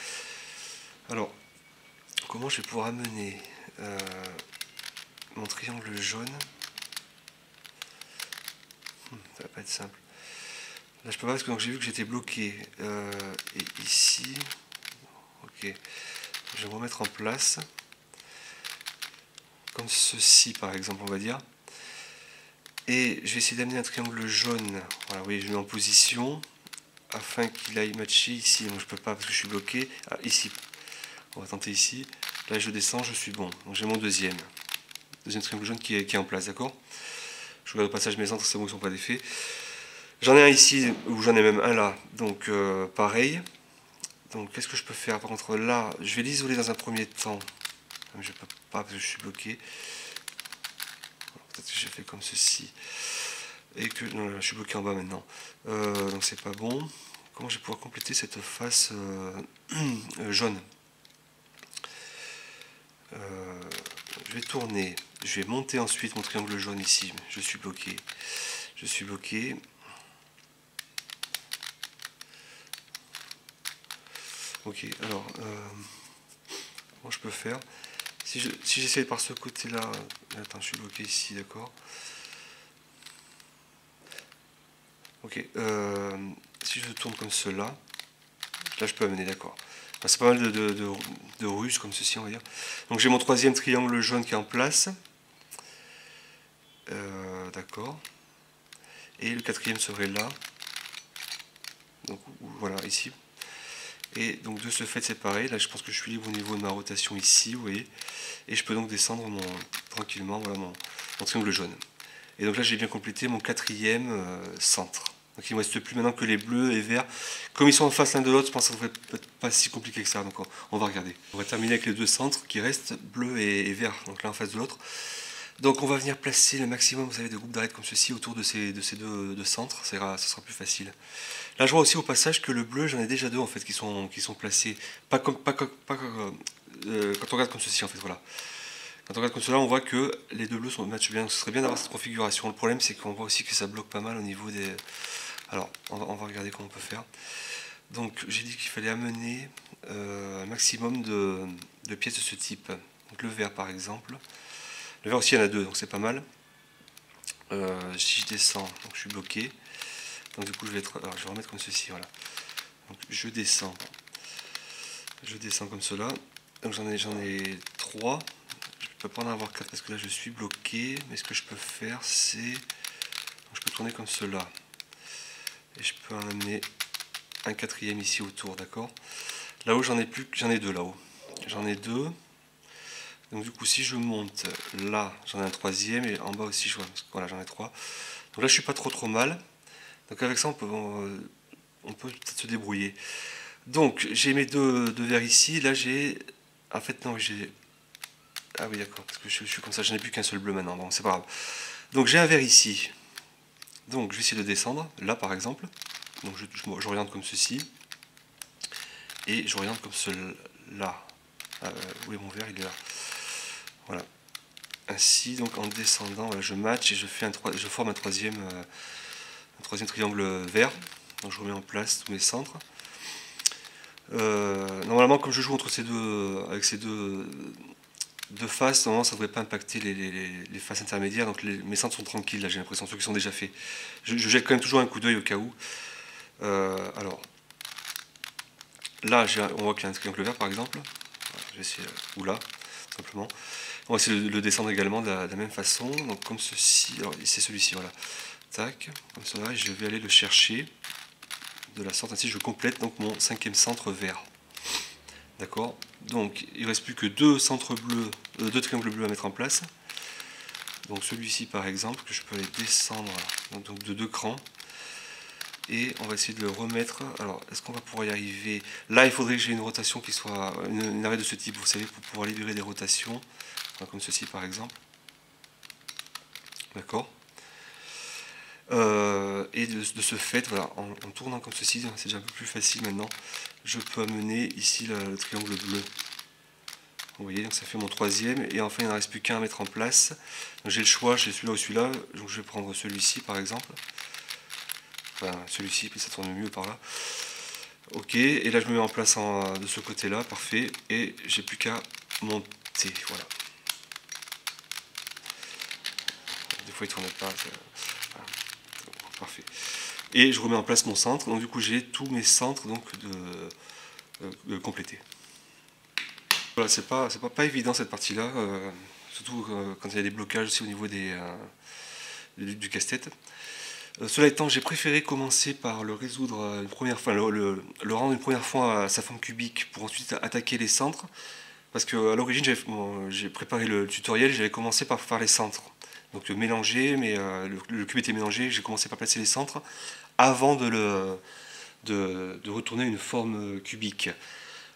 Alors, comment je vais pouvoir amener mon triangle jaune? Ça va pas être simple. Là, je peux pas parce que j'ai vu que j'étais bloqué. Et ici, ok. Je vais me remettre en place. Comme ceci, par exemple, on va dire. Et je vais essayer d'amener un triangle jaune. Voilà, vous voyez, je le mets en position afin qu'il aille matcher ici. Donc je peux pas parce que je suis bloqué. Ah, ici. On va tenter ici. Là, je descends, je suis bon. Donc j'ai mon deuxième triangle jaune qui est en place, d'accord? Je regarde au passage mes centres, c'est bon, ils ne sont pas défaits. J'en ai un ici, ou j'en ai même un là, donc pareil. Donc qu'est-ce que je peux faire? Par contre là, je vais l'isoler dans un premier temps. Je ne peux pas parce que je suis bloqué. Peut-être que j'ai fait comme ceci. Et que. Non, là, je suis bloqué en bas maintenant. Donc c'est pas bon. Comment je vais pouvoir compléter cette face jaune? Je vais tourner. Je vais monter ensuite mon triangle jaune ici. Je suis bloqué. Je suis bloqué. Ok, alors, comment je peux faire? Si j'essaie par ce côté-là... Attends, je suis bloqué ici, d'accord. Ok, si je tourne comme cela, là je peux amener, d'accord. Enfin, c'est pas mal de ruses comme ceci, on va dire. Donc j'ai mon troisième triangle jaune qui est en place. D'accord. Et le quatrième serait là. Donc voilà, ici. Et donc de ce fait c'est pareil, là je pense que je suis libre au niveau de ma rotation ici, vous voyez. Et je peux donc descendre tranquillement, voilà mon triangle jaune. Et donc là j'ai bien complété mon quatrième centre. Donc il ne me reste plus maintenant que les bleus et verts. Comme ils sont en face l'un de l'autre, je pense que ça ne devrait pas si compliqué que ça. Donc on va regarder. On va terminer avec les deux centres qui restent, bleu et vert, donc l'un en face de l'autre. Donc on va venir placer le maximum, vous savez, de groupes d'arêtes comme ceci autour de ces deux centres, ça sera plus facile. Là je vois aussi au passage que le bleu, j'en ai déjà deux en fait qui sont placés, quand on regarde comme ceci en fait, voilà. Quand on regarde comme cela, on voit que les deux bleus matchent bien, donc ce serait bien d'avoir cette configuration. Le problème c'est qu'on voit aussi que ça bloque pas mal au niveau des... Alors on va regarder comment on peut faire. Donc j'ai dit qu'il fallait amener un maximum de pièces de ce type. Donc le vert par exemple. Le vert aussi il y en a deux, donc c'est pas mal. Si je descends, donc je suis bloqué. Donc du coup je vais remettre comme ceci, voilà. Donc je descends comme cela. Donc j'en ai 3. Je peux pas en avoir 4 parce que là je suis bloqué. Mais ce que je peux faire c'est... Je peux tourner comme cela. Et je peux en amener un quatrième ici autour, d'accord. Là-haut j'en ai deux là-haut. J'en ai deux. Donc du coup, si je monte là, j'en ai un troisième, et en bas aussi, voilà, j'en ai trois. Donc là, je suis pas trop mal. Donc avec ça, on peut peut-être se débrouiller. Donc j'ai mes deux verres ici. Là, j'ai... En fait, non, j'ai... Ah oui, d'accord, parce que je suis comme ça, je n'ai plus qu'un seul bleu maintenant. Bon, c'est pas grave. Donc j'ai un verre ici. Donc je vais essayer de descendre, là par exemple. Donc j'oriente comme ceci. Et j'oriente comme cela. Où est mon verre? Il est là. Voilà. Ainsi, donc en descendant, voilà, je match et je forme un troisième triangle vert. Donc je remets en place tous mes centres. Normalement, comme je joue entre avec ces deux faces, normalement ça ne devrait pas impacter les faces intermédiaires. Donc mes centres sont tranquilles, là j'ai l'impression, ceux qui sont déjà faits. Je jette quand même toujours un coup d'œil au cas où. Alors, là on voit qu'il y a un triangle vert par exemple. Voilà, je vais essayer, ou là, simplement. On va essayer de le descendre également de la même façon. Donc comme ceci, alors c'est celui-ci, voilà. Tac, comme cela, et je vais aller le chercher de la sorte, ainsi je complète donc mon cinquième centre vert. D'accord. Donc il ne reste plus que deux triangles bleus à mettre en place. Donc celui-ci par exemple, que je peux aller descendre donc de 2 crans. Et on va essayer de le remettre. Alors, est-ce qu'on va pouvoir y arriver? Là, il faudrait que j'ai une rotation qui soit une arrêt de ce type, vous savez, pour pouvoir libérer des rotations, comme ceci par exemple. D'accord. Et de ce fait, voilà, en tournant comme ceci, c'est déjà un peu plus facile maintenant, je peux amener ici le triangle bleu. Vous voyez, donc ça fait mon troisième, et enfin il ne reste plus qu'un à mettre en place. J'ai le choix, j'ai celui-là ou celui-là, donc je vais prendre celui-ci par exemple. Enfin, celui-ci, puis ça tourne mieux par là. Ok, et là je me mets en place de ce côté-là, parfait, et j'ai plus qu'à monter, voilà. Des fois il tourne pas, voilà. Parfait. Et je remets en place mon centre, donc du coup j'ai tous mes centres donc de compléter. Voilà, c'est pas évident cette partie-là, surtout quand il y a des blocages aussi au niveau du casse-tête. Cela étant, j'ai préféré commencer par le résoudre une première fois, le rendre une première fois à sa forme cubique pour ensuite attaquer les centres. Parce qu'à l'origine, j'ai préparé le tutoriel, j'avais commencé par faire les centres. Donc mélanger, mais le cube était mélangé, j'ai commencé par placer les centres avant de retourner une forme cubique.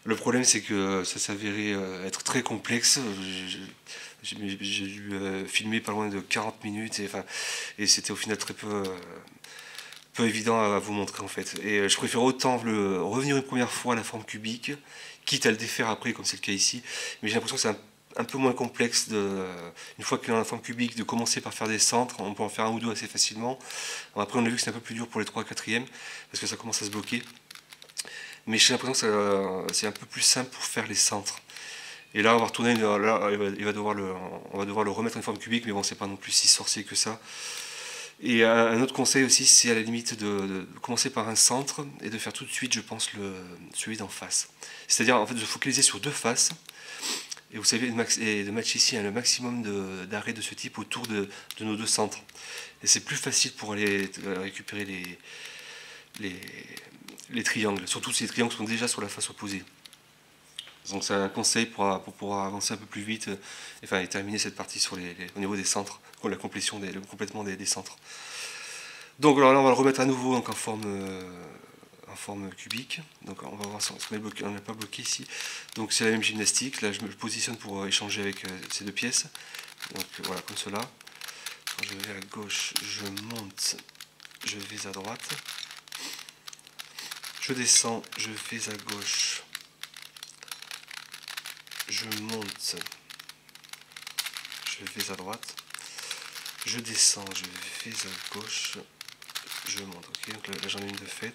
Le problème, c'est que ça s'avérait être très complexe. J'ai dû filmer pas loin de 40 minutes et c'était au final très peu évident à vous montrer en fait. Et je préfère autant revenir une première fois à la forme cubique, quitte à le défaire après, comme c'est le cas ici. Mais j'ai l'impression que c'est un peu moins complexe, une fois qu'il est dans la forme cubique, de commencer par faire des centres. On peut en faire un ou deux assez facilement. Alors après, on a vu que c'est un peu plus dur pour les 3 4e, parce que ça commence à se bloquer. Mais j'ai l'impression que c'est un peu plus simple pour faire les centres. Et là, on va retourner, là, on va devoir le remettre en forme cubique, mais bon, c'est pas non plus si sorcier que ça. Et un autre conseil aussi, c'est à la limite de commencer par un centre et de faire tout de suite, je pense, celui d'en face. C'est-à-dire, en fait, de focaliser sur deux faces. Et vous savez, de matcher ici le maximum d'arrêts de ce type autour de nos deux centres. Et c'est plus facile pour aller récupérer les triangles, surtout si les triangles sont déjà sur la face opposée. Donc c'est un conseil pour pouvoir avancer un peu plus vite et terminer cette partie au niveau des centres, pour le complètement des centres. Donc alors là on va le remettre à nouveau donc, en forme cubique. Donc on va voir si on n'est pas bloqué ici. Donc c'est la même gymnastique. Là je me positionne pour échanger avec ces deux pièces. Donc voilà, comme cela. Quand je vais à gauche, je monte, je vais à droite. Je descends, je vais à gauche. Je monte, je vais à droite. Je descends, je vais à gauche. Je monte, ok, donc là j'en ai une de faite.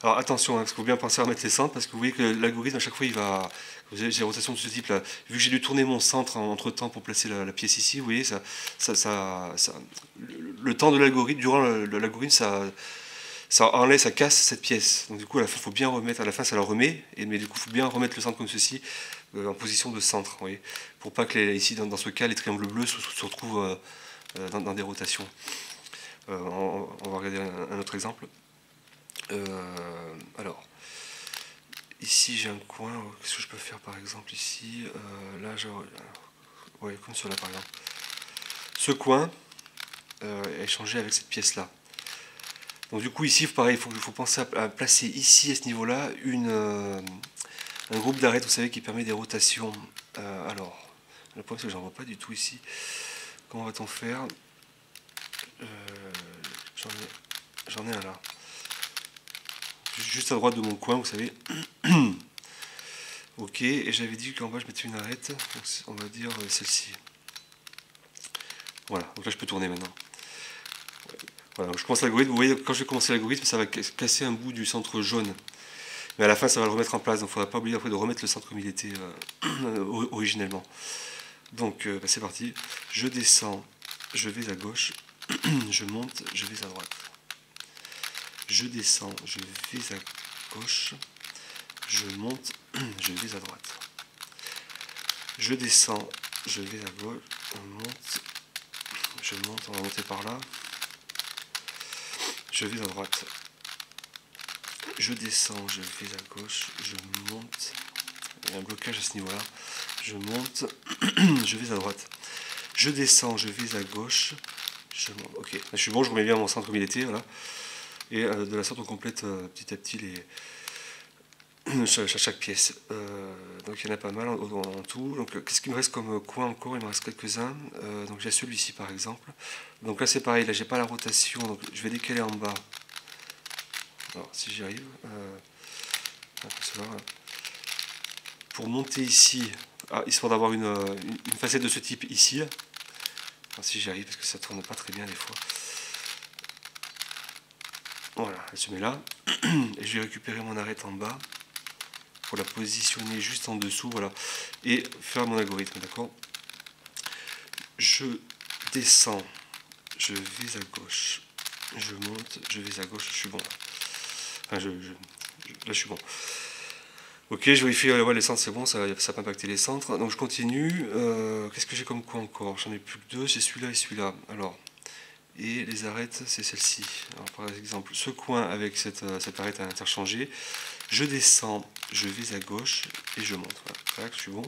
Alors attention, parce qu'il faut bien penser à remettre les centres, parce que vous voyez que l'algorithme à chaque fois vous avez des rotations de ce type là. Vu que j'ai dû tourner mon centre entre temps pour placer la pièce ici, vous voyez, le temps de l'algorithme, durant l'algorithme, ça casse cette pièce. Donc du coup à la fin, il faut bien remettre, à la fin ça la remet, mais du coup il faut bien remettre le centre comme ceci, en position de centre, vous voyez, pour pas que ici dans ce cas les triangles bleus se retrouvent dans des rotations. On va regarder un autre exemple. Alors, ici j'ai un coin, qu'est-ce que je peux faire par exemple ici là, ouais, comme cela par exemple. Ce coin est changé avec cette pièce là. Donc du coup ici pareil, il faut penser à placer ici à ce niveau là un groupe d'arêtes, vous savez, qui permet des rotations. Alors, le problème c'est que j'en vois pas du tout ici. Comment va-t-on faire? J'en ai un là. Juste à droite de mon coin, vous savez. Ok, et j'avais dit qu'en bas je mettais une arête, donc on va dire celle-ci. Voilà, donc là je peux tourner maintenant. Voilà, je commence l'algorithme, vous voyez, quand je vais commencer l'algorithme, ça va casser un bout du centre jaune. Mais à la fin, ça va le remettre en place, donc il ne faudra pas oublier après de remettre le centre comme il était originellement. Donc c'est parti, je descends, je vais à gauche, je monte, je vais à droite. Je descends, je vais à gauche, je monte, je vais à droite. Je descends, je vais à gauche, je monte, on va monter par là. Je vais à droite. Je descends, je vais à gauche, je monte. Il y a un blocage à ce niveau-là. Je monte, je vais à droite. Je descends, je vais à gauche, je monte. Ok, là, je suis bon, je remets bien mon centre comme il était, voilà. Et de la sorte on complète petit à petit chaque pièce. Donc il y en a pas mal en tout. Donc qu'est-ce qu'il me reste comme coin encore? Il me reste quelques-uns. Donc j'ai celui-ci par exemple. Donc là c'est pareil, là j'ai pas la rotation, donc je vais décaler en bas. Alors si j'y arrive, pour monter ici, histoire d'avoir une facette de ce type ici. Alors, si j'y arrive, parce que ça tourne pas très bien des fois. Voilà, elle se met là. Et je vais récupérer mon arête en bas pour la positionner juste en dessous, voilà, et faire mon algorithme, d'accord. Je descends, je vais à gauche, je monte, je vais à gauche, je suis bon là. Enfin, là je suis bon. Ok, je vérifie, ouais, les centres c'est bon, ça n'a pas impacté les centres. Donc je continue. Qu'est-ce que j'ai comme coin encore? J'en ai plus que deux, c'est celui-là et celui-là. Alors, et les arêtes, c'est celle-ci. Alors par exemple, ce coin avec cette arête à interchanger. Je descends, je vais à gauche et je monte. Voilà, je suis bon.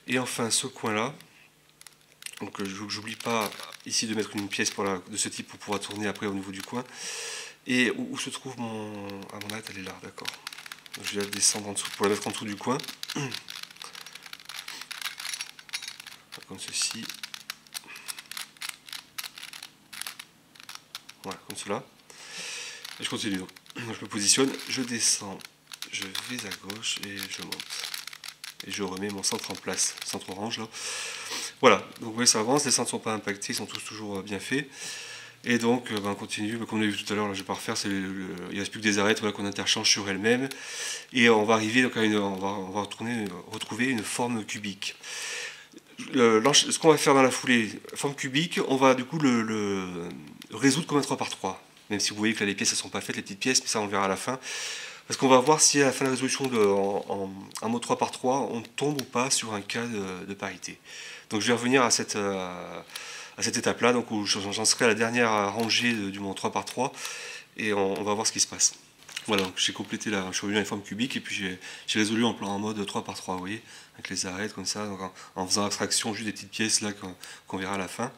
Et enfin, ce coin-là. Donc j'oublie pas ici de mettre une pièce de ce type pour pouvoir tourner après au niveau du coin. Et où se trouve mon arête, elle est là, d'accord. Donc je vais la descendre en dessous pour la mettre en dessous du coin. Comme ceci. Voilà, comme cela. Et je continue. Donc je me positionne, je descends, je vais à gauche et je monte. Et je remets mon centre en place, centre orange là. Voilà, donc vous voyez ça avance, les centres ne sont pas impactés, ils sont tous toujours bien faits. Et donc on continue, comme on l'a vu tout à l'heure, je ne vais pas refaire, il ne reste plus que des arêtes voilà, qu'on interchange sur elles-mêmes. Et on va arriver donc on va retrouver une forme cubique. Ce qu'on va faire dans la foulée, forme cubique, on va du coup le résoudre comme un 3×3. Même si vous voyez que là les pièces ne sont pas faites, les petites pièces, mais ça on verra à la fin. Parce qu'on va voir si à la fin de la résolution en mode 3×3, on tombe ou pas sur un cas de parité. Donc je vais revenir à cette étape-là, donc où j'en serai à la dernière rangée du mode 3×3, et on va voir ce qui se passe. Voilà, donc j'ai complété je suis revenu à une forme cubique, et puis j'ai résolu en mode 3×3, vous voyez, avec les arêtes comme ça, donc en faisant abstraction juste des petites pièces là qu'on verra à la fin.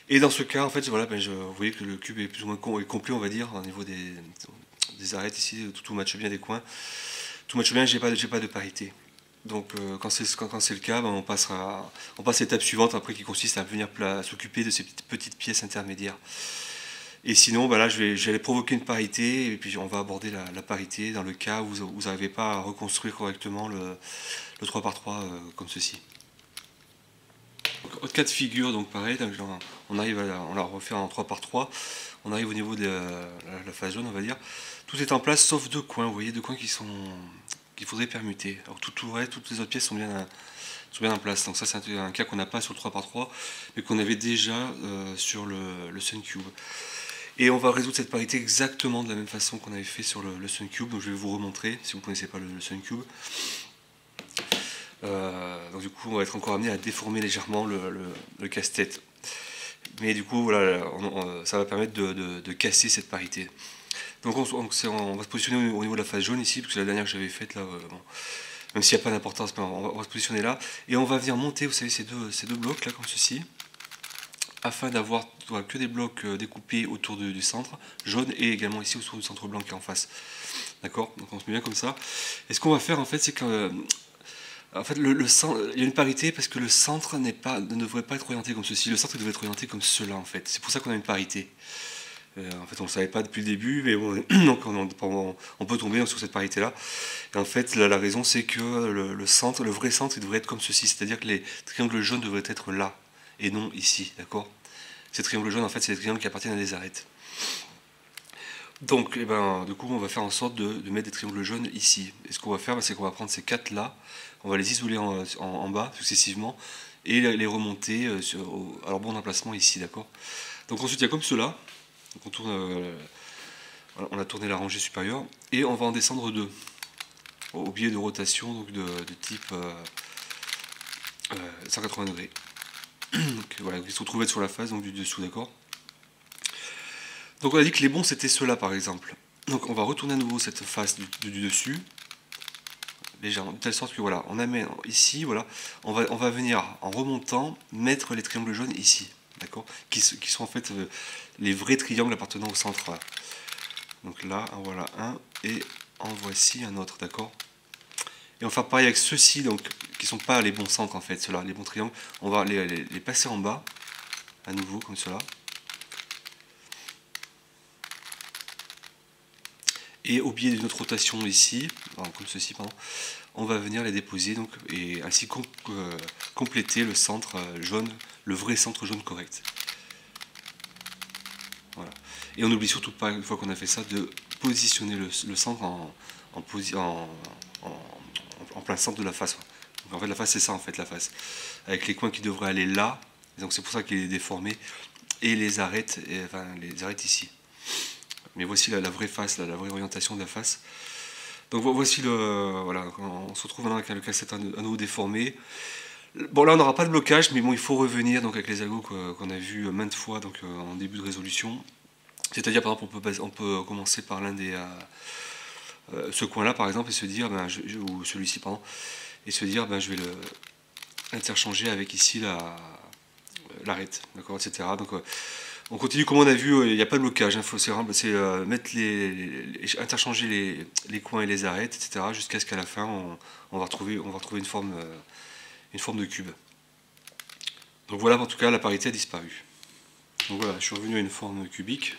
Et dans ce cas, en fait, voilà, vous voyez que le cube est plus ou moins complet, on va dire, au niveau des arêtes ici, tout matche bien des coins. Tout matche bien, j'ai pas de parité. Donc quand c'est le cas, on passe à l'étape suivante après qui consiste à venir s'occuper de ces petites pièces intermédiaires. Et sinon, là, j'allais provoquer une parité et puis on va aborder la parité dans le cas où vous n'arrivez pas à reconstruire correctement le 3×3 comme ceci. Donc, autre cas de figure, donc pareil, donc, on la refait en 3×3. On arrive au niveau de la phase jaune, on va dire. Tout est en place sauf deux coins, vous voyez, deux coins qu'il faudrait permuter. Alors toutes les autres pièces sont bien en place. Donc ça c'est un cas qu'on n'a pas sur le 3×3, mais qu'on avait déjà sur le Suncube. Et on va résoudre cette parité exactement de la même façon qu'on avait fait sur le Suncube. Donc je vais vous remontrer si vous ne connaissez pas le Suncube. Donc du coup on va être encore amené à déformer légèrement le casse-tête. Mais du coup voilà, ça va permettre de casser cette parité. Donc on va se positionner au niveau de la phase jaune ici, parce que c'est la dernière que j'avais faite là. Bon. même s'il n'y a pas d'importance, on va se positionner là, et on va venir monter, vous savez, ces deux blocs là, comme ceci, afin d'avoir que des blocs découpés autour du centre, jaune, et également ici autour du centre blanc qui est en face. D'accord? Donc on se met bien comme ça. Et ce qu'on va faire en fait, c'est que en fait, il y a une parité parce que le centre ne devrait pas être orienté comme ceci. Le centre devrait être orienté comme cela en fait. C'est pour ça qu'on a une parité. En fait, on ne le savait pas depuis le début, mais bon, donc on peut tomber sur cette parité-là. Et en fait, la raison, c'est que le vrai centre, il devrait être comme ceci. C'est-à-dire que les triangles jaunes devraient être là, et non ici, d'accord? Ces triangles jaunes, en fait, c'est des triangles qui appartiennent à des arêtes. Donc, du coup, on va faire en sorte de mettre des triangles jaunes ici. Et ce qu'on va faire, c'est qu'on va prendre ces quatre-là, on va les isoler en bas, successivement, et les remonter à leur bon emplacement ici, d'accord? Donc ensuite, il y a comme cela. Donc on a tourné la rangée supérieure et on va en descendre deux au biais de rotation donc de type 180 degrés. Donc voilà, ils se retrouvent être sur la face donc du dessous, d'accord. Donc on a dit que les bons c'était ceux-là par exemple. Donc on va retourner à nouveau cette face du dessus, légèrement, de telle sorte que voilà, on amène ici, voilà, on va venir en remontant mettre les triangles jaunes ici, d'accord, qui sont en fait les vrais triangles appartenant au centre. Voilà. Donc là, en voilà un, et en voici un autre, d'accord. Et on va faire pareil avec ceux-ci, donc qui ne sont pas les bons centres en fait, ceux-là, les bons triangles. On va les passer en bas, à nouveau, comme cela. Et au biais d'une autre rotation ici, comme ceci, pardon, on va venir les déposer donc, et ainsi compléter le centre jaune, le vrai centre jaune correct. Voilà. Et on n'oublie surtout pas, une fois qu'on a fait ça, de positionner le centre en plein centre de la face. Donc en fait la face c'est ça en fait la face. Avec les coins qui devraient aller là, donc c'est pour ça qu'il est déformé, et les arêtes, les arêtes ici. Mais voici la vraie face, la vraie orientation de la face. Donc voici voilà, on se retrouve maintenant avec le casse-tête à nouveau déformé. Bon là on n'aura pas de blocage, mais bon il faut revenir donc avec les algos qu'on a vu maintes fois donc en début de résolution. C'est-à-dire par exemple on peut commencer par l'un des ce coin-là par exemple et se dire ou celui-ci pardon et se dire je vais le interchanger avec ici l'arête, d'accord, etc. Donc on continue comme on a vu, il n'y a pas de blocage, c'est mettre interchanger les coins et les arêtes, etc. jusqu'à ce qu'à la fin on va retrouver une forme de cube. Donc voilà, en tout cas la parité a disparu. Donc voilà, je suis revenu à une forme cubique.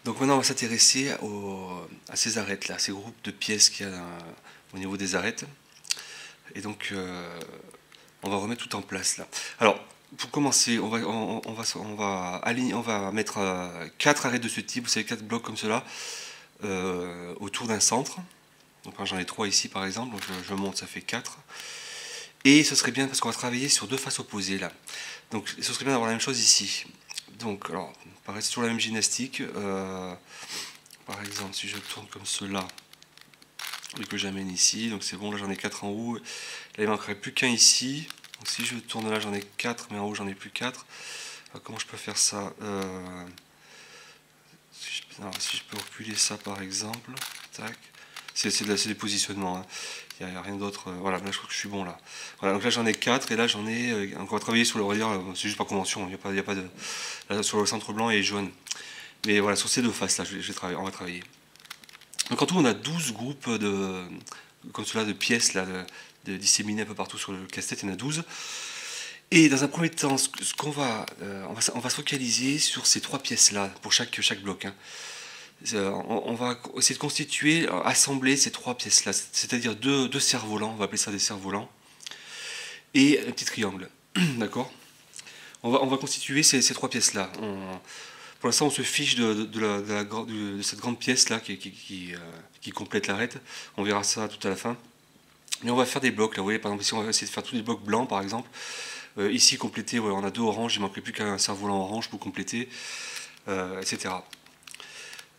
Donc maintenant on va s'intéresser à ces arêtes là, ces groupes de pièces qu'il y a au niveau des arêtes. Et donc on va remettre tout en place là. Alors pour commencer, on va mettre 4 arêtes de ce type, vous savez, 4 blocs comme cela, autour d'un centre. Donc j'en ai 3 ici par exemple, donc je monte, ça fait 4. Et ce serait bien parce qu'on va travailler sur deux faces opposées là. Donc ce serait bien d'avoir la même chose ici. Donc alors, pareil, c'est toujours la même gymnastique. Par exemple, si je tourne comme cela et que j'amène ici, donc c'est bon, là j'en ai 4 en haut. Là il ne manquerait plus qu'un ici. Donc si je tourne là, j'en ai 4, mais en haut j'en ai plus 4. Alors, comment je peux faire ça si je peux reculer ça par exemple, tac. C'est des positionnements, hein. Il n'y a rien d'autre. Voilà, là je crois que je suis bon là. Voilà, donc là j'en ai 4 et là j'en ai. On va travailler sur le redire, c'est juste par convention, il n'y a pas de. Là, sur le centre blanc et jaune. Mais voilà, sur ces deux faces là, on va travailler. Donc en tout on a 12 groupes comme cela de pièces là, disséminées un peu partout sur le casse-tête, il y en a 12. Et dans un premier temps, on va se focaliser sur ces 3 pièces là pour chaque bloc. Hein. On va essayer de constituer, assembler ces 3 pièces là, c'est-à-dire deux cerfs-volants, on va appeler ça des cerfs-volants, et un petit triangle. D'accord. On va constituer ces 3 pièces là. Pour l'instant, on se fiche de cette grande pièce là qui complète l'arête. On verra ça tout à la fin. Mais on va faire des blocs là. Vous voyez, par exemple, ici, on va essayer de faire tous les blocs blancs par exemple. Ici, compléter, on a 2 oranges, il ne manquerait plus qu'un cerf-volant orange pour compléter, etc.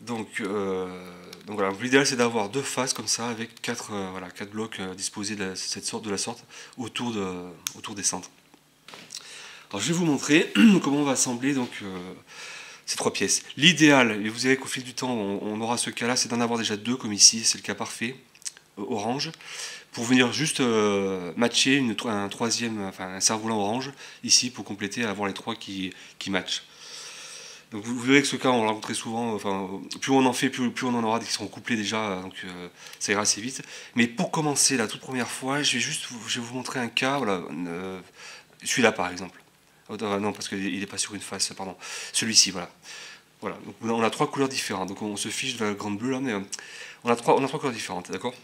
Donc voilà, l'idéal c'est d'avoir 2 faces comme ça avec 4 blocs disposés de la sorte autour des centres. Alors je vais vous montrer comment on va assembler donc ces 3 pièces. L'idéal, et vous verrez qu'au fil du temps on aura ce cas là, c'est d'en avoir déjà 2 comme ici, c'est le cas parfait. orange pour venir juste matcher un troisième, enfin un cerf-volant orange ici pour compléter, avoir les trois qui matchent. Donc vous verrez que ce cas on l'a rencontré souvent, enfin, plus on en fait, plus on en aura qui seront couplés déjà, donc ça ira assez vite. Mais pour commencer la toute première fois, je vais vous montrer un cas, voilà, celui-là par exemple. Non, parce qu'il n'est pas sur une face, pardon. Celui-ci, voilà. Voilà, donc on a trois couleurs différentes, donc on se fiche de la grande bleue là, mais on a trois couleurs différentes, d'accord.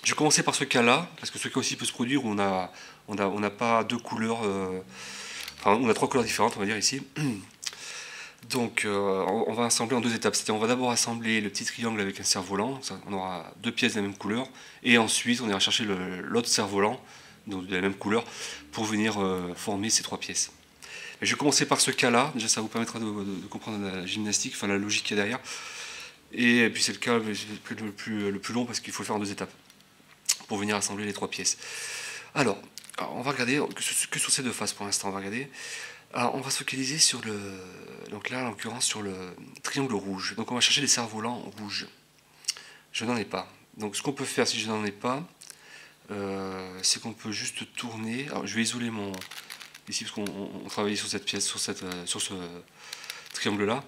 Je vais commencer par ce cas-là, parce que ce cas aussi peut se produire où on n'a pas deux couleurs, enfin on a trois couleurs différentes, on va dire ici. Donc on va assembler en deux étapes, c'est-à-dire on va d'abord assembler le petit triangle avec un cerf-volant, on aura deux pièces de la même couleur, et ensuite on ira chercher l'autre cerf-volant, donc de la même couleur, pour venir former ces trois pièces. Mais je vais commencer par ce cas-là, déjà ça vous permettra de comprendre la gymnastique, enfin la logique qui est derrière, et puis c'est le cas le plus long parce qu'il faut le faire en deux étapes, pour venir assembler les trois pièces. Alors on va regarder que sur ces deux faces pour l'instant, on va regarder. Alors, on va se focaliser sur donc là en l'occurrence sur le triangle rouge. Donc on va chercher les cerfs-volants rouges. Je n'en ai pas. Donc ce qu'on peut faire si je n'en ai pas, c'est qu'on peut juste tourner. Alors je vais isoler ici parce qu'on travaillait sur cette pièce, sur ce triangle là.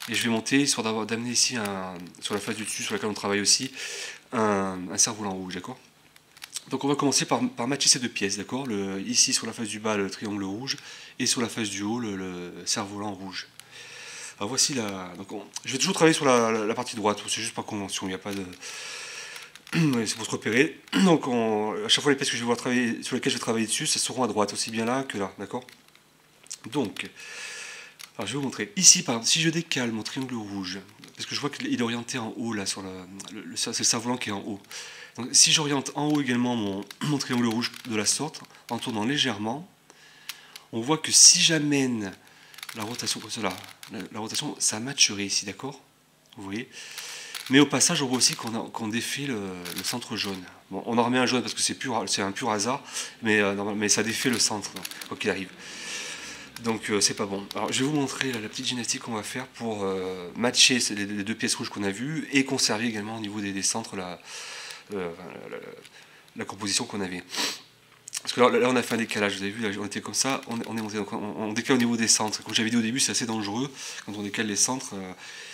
Et je vais monter histoire d'amener ici sur la face du dessus sur laquelle on travaille aussi un cerf-volant rouge, d'accord. Donc on va commencer par matcher ces deux pièces, d'accord. Ici sur la face du bas le triangle rouge et sur la face du haut le cerf-volant rouge. Alors voici je vais toujours travailler sur la partie droite, c'est juste par convention, il n'y a pas de... c'est pour se repérer. Donc à chaque fois les pièces que je vais travailler, sur lesquelles je vais travailler dessus, elles seront à droite, aussi bien là que là, d'accord. Donc, alors je vais vous montrer. Ici, par exemple, si je décale mon triangle rouge, parce que je vois qu'il est orienté en haut là, c'est le cerf-volant qui est en haut. Donc, si j'oriente en haut également mon triangle rouge de la sorte, en tournant légèrement, on voit que si j'amène la rotation comme cela, la rotation, ça matcherait ici, d'accord. Vous voyez. Mais au passage, on voit aussi qu'on défait le centre jaune. Bon, on en remet un jaune parce que c'est un pur hasard, mais ça défait le centre, quoi qu'il arrive. Donc c'est pas bon. Alors je vais vous montrer la petite gymnastique qu'on va faire pour matcher les deux pièces rouges qu'on a vues et conserver également au niveau des centres la composition qu'on avait. Parce que là, on a fait un décalage, vous avez vu, là, on était comme ça, on est monté, donc on décale au niveau des centres. Comme j'avais dit au début, c'est assez dangereux quand on décale les centres.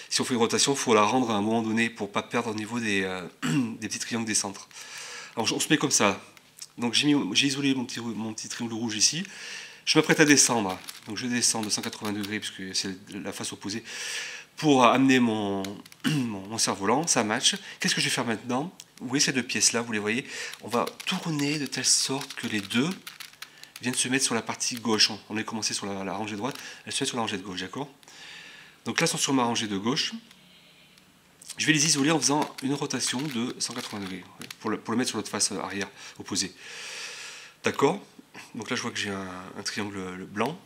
Si on fait une rotation, il faut la rendre à un moment donné pour ne pas perdre au niveau des petits triangles des centres. Alors on se met comme ça. Donc j'ai isolé mon petit triangle rouge ici. Je m'apprête à descendre. Donc je descends de 180 degrés, puisque c'est la face opposée, pour amener mon cerf-volant, ça match. Qu'est-ce que je vais faire maintenant? Vous voyez ces deux pièces-là, vous les voyez? On va tourner de telle sorte que les deux viennent se mettre sur la partie gauche. On est commencé sur la rangée droite, elles se mettent sur la rangée de gauche, d'accord? Donc là, elles sont sur ma rangée de gauche. Je vais les isoler en faisant une rotation de 180 degrés, pour le mettre sur l'autre face arrière opposée. D'accord? Donc là, je vois que j'ai un triangle blanc.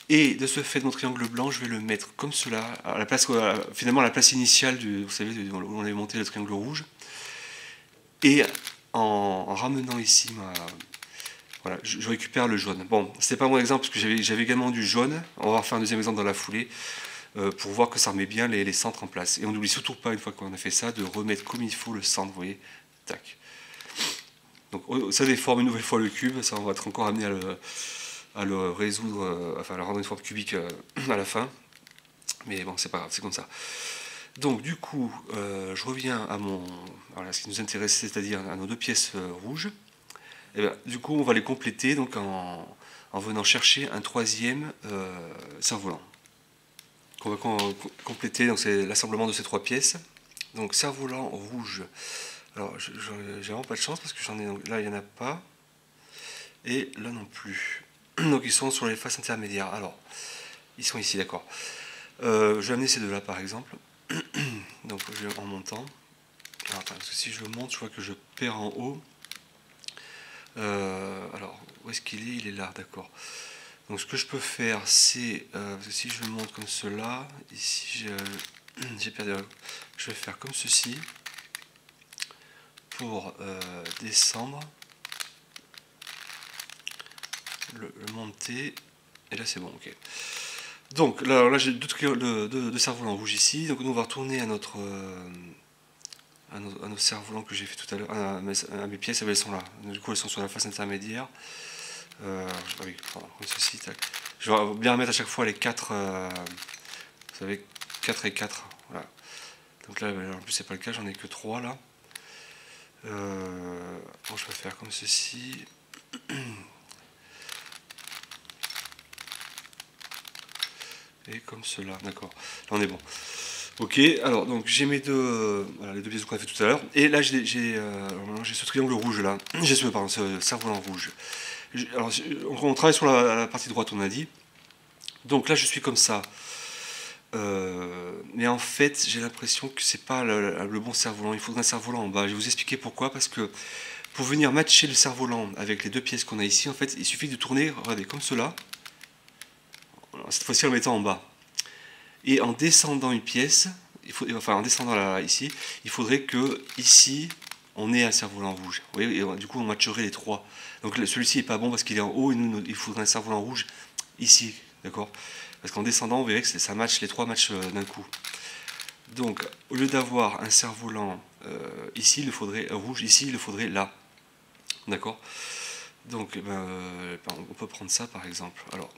Et de ce fait, mon triangle blanc, je vais le mettre comme cela, à la place, finalement à la place initiale, vous savez, où on avait monté le triangle rouge. Et en ramenant ici, voilà, je récupère le jaune. Bon, c'était pas mon exemple, parce que j'avais également du jaune. On va refaire un deuxième exemple dans la foulée, pour voir que ça remet bien les centres en place. Et on n'oublie surtout pas, une fois qu'on a fait ça, de remettre comme il faut le centre, vous voyez. Tac. Donc ça déforme une nouvelle fois le cube, ça on va être encore amené à le résoudre, enfin à le rendre une forme cubique à la fin. Mais bon, c'est pas grave, c'est comme ça. Donc du coup, je reviens à ce qui nous intéresse, c'est-à-dire à nos deux pièces rouges. Et bien, du coup, on va les compléter donc en venant chercher un troisième cerf-volant. On va compléter, donc c'est l'assemblement de ces trois pièces. Donc cerf-volant rouge. Alors, j'ai vraiment pas de chance parce que là, il n'y en a pas. Et là non plus. Donc ils sont sur les faces intermédiaires. Alors, ils sont ici, d'accord. Je vais amener ces deux-là par exemple. Donc en montant. Alors, attends, parce que si je monte, je vois que je perds en haut. Alors, où est-ce qu'il est? Il est là, d'accord. Donc ce que je peux faire, c'est, parce que si je monte comme cela, ici j'ai perdu. Je vais faire comme ceci pour descendre, le monter, et là c'est bon, ok. Donc là j'ai deux cerfs-volants rouges ici, donc nous on va retourner à notre à nos cerfs-volants que j'ai fait tout à l'heure, à mes pièces, elles sont là. Du coup, elles sont sur la face intermédiaire. Oui, comme ceci. Tac. Je vais bien remettre à chaque fois les 4, vous savez, 4 et 4. Voilà. Donc là, en plus, c'est pas le cas, j'en ai que 3 là. Bon, je vais faire comme ceci. Et comme cela, d'accord. Là, on est bon. Ok, alors donc j'ai mes deux, voilà, les deux pièces qu'on a fait tout à l'heure. Et là, j'ai ce triangle rouge là. J'ai ce cerf-volant rouge. Alors, on travaille sur la partie droite, on a dit. Donc là, je suis comme ça. Mais en fait, j'ai l'impression que c'est pas le bon cerf-volant. Il faudrait un cerf-volant en bas. Je vais vous expliquer pourquoi. Parce que pour venir matcher le cerf-volant avec les deux pièces qu'on a ici, en fait, il suffit de tourner, regardez, comme cela. Cette fois-ci, en le mettant en bas. Et en descendant une pièce, enfin en descendant là, ici, il faudrait que ici, on ait un cerf-volant rouge. Vous voyez, et, du coup, on matcherait les trois. Donc celui-ci n'est pas bon parce qu'il est en haut et nous, il faudrait un cerf-volant rouge ici. D'accord? Parce qu'en descendant, vous verrez que ça match, les trois matchs d'un coup. Donc, au lieu d'avoir un cerf-volant ici, il le faudrait rouge, ici, il le faudrait là. D'accord? Donc, on peut prendre ça par exemple. Alors,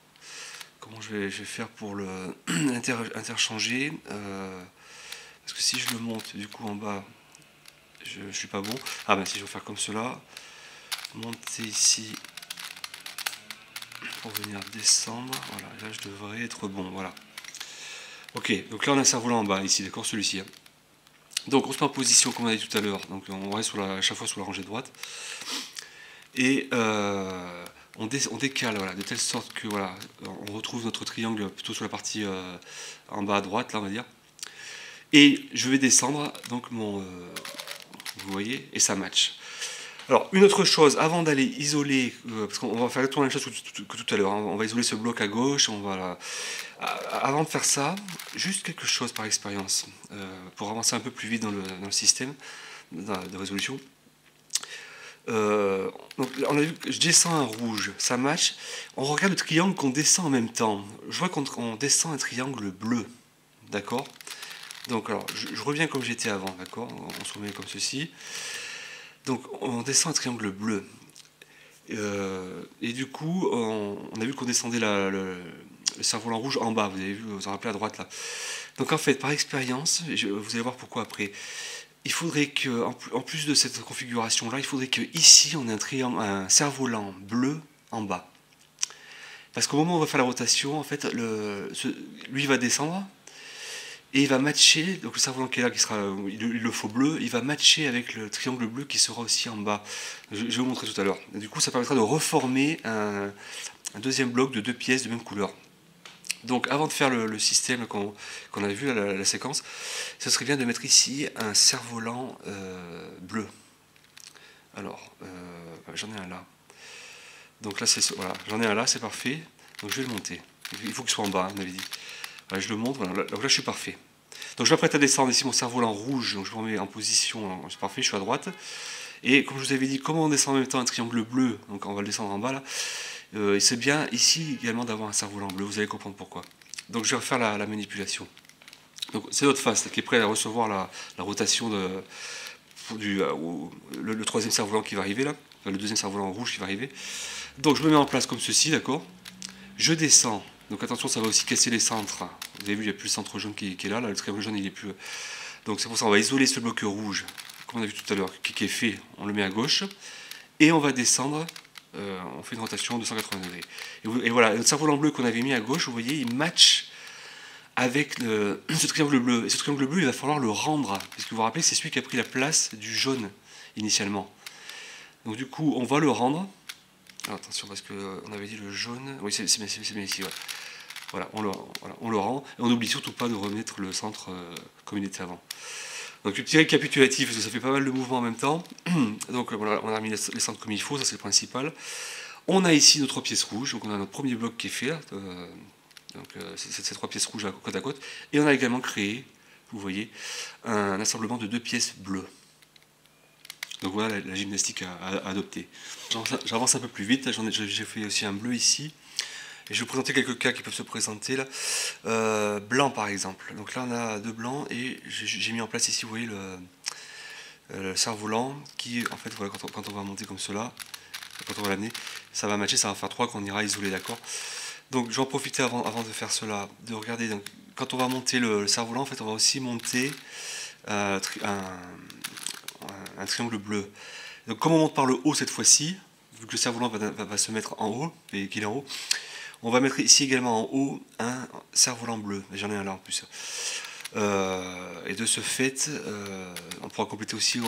comment je vais faire pour le interchanger parce que si je le monte du coup en bas, je suis pas bon. Ah ben si je vais faire comme cela, monter ici pour venir descendre, voilà, là je devrais être bon, voilà. Ok, donc là on a un cerf-volant en bas ici, d'accord, celui-ci. Donc on se met en position comme on a dit tout à l'heure, donc on reste à chaque fois sur la rangée de droite. Et on décale, voilà, de telle sorte que voilà, on retrouve notre triangle plutôt sur la partie en bas à droite, là on va dire. Et je vais descendre, donc vous voyez, et ça match. Alors, une autre chose, avant d'aller isoler, parce qu'on va faire exactement la même chose que tout à l'heure, hein, on va isoler ce bloc à gauche, avant de faire ça, juste quelque chose par expérience, pour avancer un peu plus vite dans le système de résolution. Donc, on a vu que je descends un rouge, ça match. On regarde le triangle qu'on descend en même temps. Je vois qu'on descend un triangle bleu, d'accord? Donc, alors, je reviens comme j'étais avant, d'accord? On se remet comme ceci. Donc on descend un triangle bleu. Et du coup, on a vu qu'on descendait le cerf-volant rouge en bas. Vous avez vu, vous en rappelez à droite là. Donc en fait, par expérience, vous allez voir pourquoi après. Il faudrait que, en plus de cette configuration là, il faudrait que ici on ait un cerf-volant bleu en bas. Parce qu'au moment où on va faire la rotation, en fait, lui va descendre. Et il va matcher, donc le cerf-volant qui est là, il le faut bleu, il va matcher avec le triangle bleu qui sera aussi en bas. Je vais vous montrer tout à l'heure. Du coup, ça permettra de reformer un deuxième bloc de deux pièces de même couleur. Donc, avant de faire le système qu'on a vu, la séquence, ce serait bien de mettre ici un cerf-volant bleu. Alors, j'en ai un là. Donc là, voilà, j'en ai un là, c'est parfait. Donc je vais le monter. Il faut qu'il soit en bas, on avait dit. Voilà, je le monte, voilà. Donc là, je suis parfait. Donc je m'apprête à descendre ici mon cerf-volant rouge, donc je me remets en position, c'est parfait, je suis à droite. Et comme je vous avais dit, comment on descend en même temps un triangle bleu, donc on va le descendre en bas là, et c'est bien ici également d'avoir un cerf-volant bleu, vous allez comprendre pourquoi. Donc je vais refaire la manipulation. Donc c'est notre face qui est prêt à recevoir la rotation le troisième cerf-volant qui va arriver là, le deuxième cerf-volant rouge qui va arriver. Donc je me mets en place comme ceci, d'accord. Je descends. Donc attention, ça va aussi casser les centres. Vous avez vu, il n'y a plus le centre jaune qui est là. Le triangle jaune, il est plus. Donc c'est pour ça qu'on va isoler ce bloc rouge, comme on a vu tout à l'heure, qui est fait. On le met à gauche. Et on va descendre. On fait une rotation de 180 degrés. Et voilà, notre cerf-volant bleu qu'on avait mis à gauche, vous voyez, il match avec ce triangle bleu. Et ce triangle bleu, il va falloir le rendre. Parce que vous vous rappelez, c'est celui qui a pris la place du jaune initialement. Donc du coup, on va le rendre. Alors, attention, parce qu'on avait dit le jaune. Oui, c'est bien ici. Ouais. Voilà, on le rend. Et on n'oublie surtout pas de remettre le centre comme il était avant. Donc, un petit récapitulatif, parce que ça fait pas mal de mouvements en même temps. Donc, voilà, on a mis les centres comme il faut, ça c'est le principal. On a ici nos trois pièces rouges. Donc, on a notre premier bloc qui est fait là. C'est ces trois pièces rouges côte à côte. Et on a également créé, vous voyez, un assemblement de deux pièces bleues. Donc voilà la gymnastique à adopter. J'avance un peu plus vite, j'ai fait aussi un bleu ici. Et je vais vous présenter quelques cas qui peuvent se présenter là. Blanc par exemple. Donc là on a deux blancs et j'ai mis en place ici, vous voyez, le cerf-volant qui, en fait, voilà, quand on va monter comme cela, quand on va l'amener, ça va matcher, ça va faire 3 qu'on ira isoler, d'accord. Donc je vais en profiter avant de faire cela, de regarder, donc, quand on va monter le cerf-volant, en fait, on va aussi monter un triangle bleu. Donc comme on monte par le haut cette fois-ci, vu que le cerf-volant va se mettre en haut, et qu'il est en haut, on va mettre ici également en haut un cerf-volant bleu. J'en ai un là en plus. Et de ce fait, on pourra compléter aussi,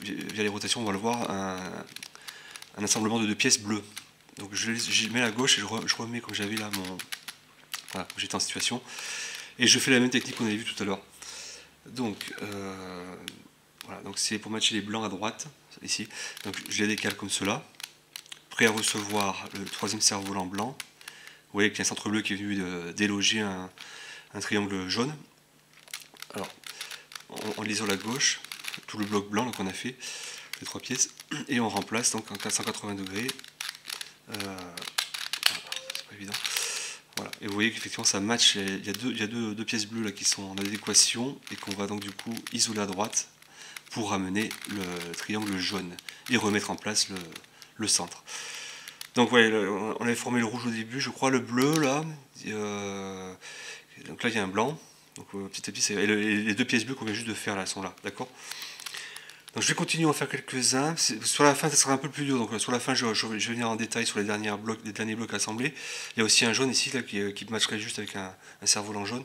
via les rotations, on va le voir, un assemblement de 2 pièces bleues. Donc j'y mets à gauche et je remets comme j'avais là voilà, comme j'étais en situation. Et je fais la même technique qu'on avait vu tout à l'heure. Donc, voilà, donc c'est pour matcher les blancs à droite, ici. Donc je les décale comme cela. Prêt à recevoir le 3e cerf-volant blanc. Vous voyez qu'il y a un centre bleu qui est venu déloger un triangle jaune. Alors, on l'isole à gauche, tout le bloc blanc qu'on a fait, les 3 pièces, et on remplace donc en 480 degrés. C'est pas évident. Voilà. Et vous voyez qu'effectivement ça match, il y a deux pièces bleues là qui sont en adéquation et qu'on va donc du coup isoler à droite pour ramener le triangle jaune et remettre en place le centre. Donc ouais, on avait formé le rouge au début, je crois, le bleu là, donc là il y a un blanc, donc petit à petit, les 2 pièces bleues qu'on vient juste de faire là, elles sont là, d'accord. Donc je vais continuer à en faire quelques-uns, sur la fin ça sera un peu plus dur, donc sur la fin je vais venir en détail sur les derniers blocs assemblés. Il y a aussi un jaune ici là, qui matcherait juste avec un cerf-volant jaune,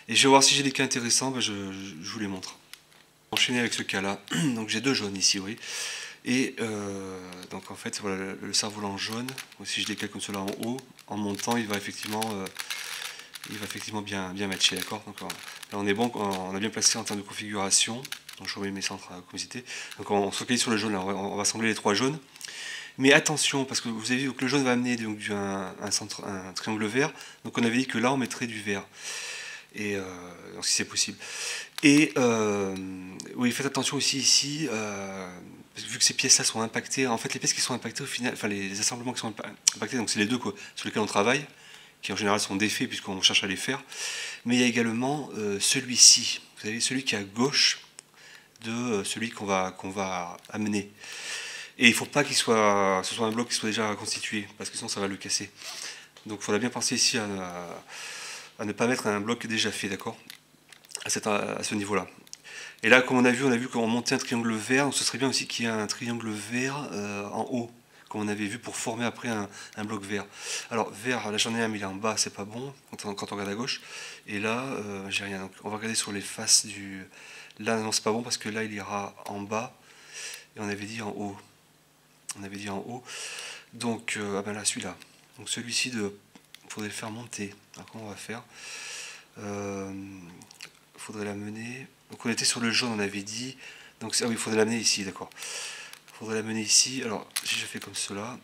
et je vais voir si j'ai des cas intéressants, ben je vous les montre. Enchaîner avec ce cas là, donc j'ai 2 jaunes ici, oui. Et donc en fait, voilà, le cerf-volant jaune, si je décale comme cela en haut, en montant, il va effectivement bien matcher, d'accord. Donc là on est bon, on a bien placé en termes de configuration. Donc je remets mes centres à comicité. Donc on se focalise sur le jaune, là, on va assembler les 3 jaunes. Mais attention, parce que vous avez vu que le jaune va amener donc, un triangle vert. Donc on avait dit que là on mettrait du vert. Et donc si c'est possible. Et oui, faites attention aussi ici, vu que ces pièces-là sont impactées, en fait les pièces qui sont impactées au final, enfin les assemblements qui sont impactés, donc c'est les deux sur lesquels on travaille, qui en général sont défaits puisqu'on cherche à les faire. Mais il y a également celui-ci, vous savez, celui qui est à gauche de celui qu'on va amener. Et il ne faut pas que ce soit un bloc qui soit déjà constitué, parce que sinon ça va le casser. Donc il faudra bien penser ici à ne pas mettre un bloc déjà fait, d'accord, à ce niveau-là. Et là, comme on a vu qu'on montait un triangle vert, donc ce serait bien aussi qu'il y ait un triangle vert en haut, comme on avait vu pour former après un bloc vert. Alors vert, là j'en ai un, mais il est en bas, c'est pas bon quand on regarde à gauche. Et là, j'ai rien. Donc on va regarder sur les faces du. Là, non, c'est pas bon parce que là, il ira en bas. Et on avait dit en haut. On avait dit en haut. Donc, ah ben là, celui-là. Donc celui-ci, il faudrait le faire monter. Alors comment on va faire? Faudrait l'amener. Donc on était sur le jaune, on avait dit. Donc ah oui, il faudrait l'amener ici, d'accord. Il faudrait l'amener ici. Alors, si je fais comme cela.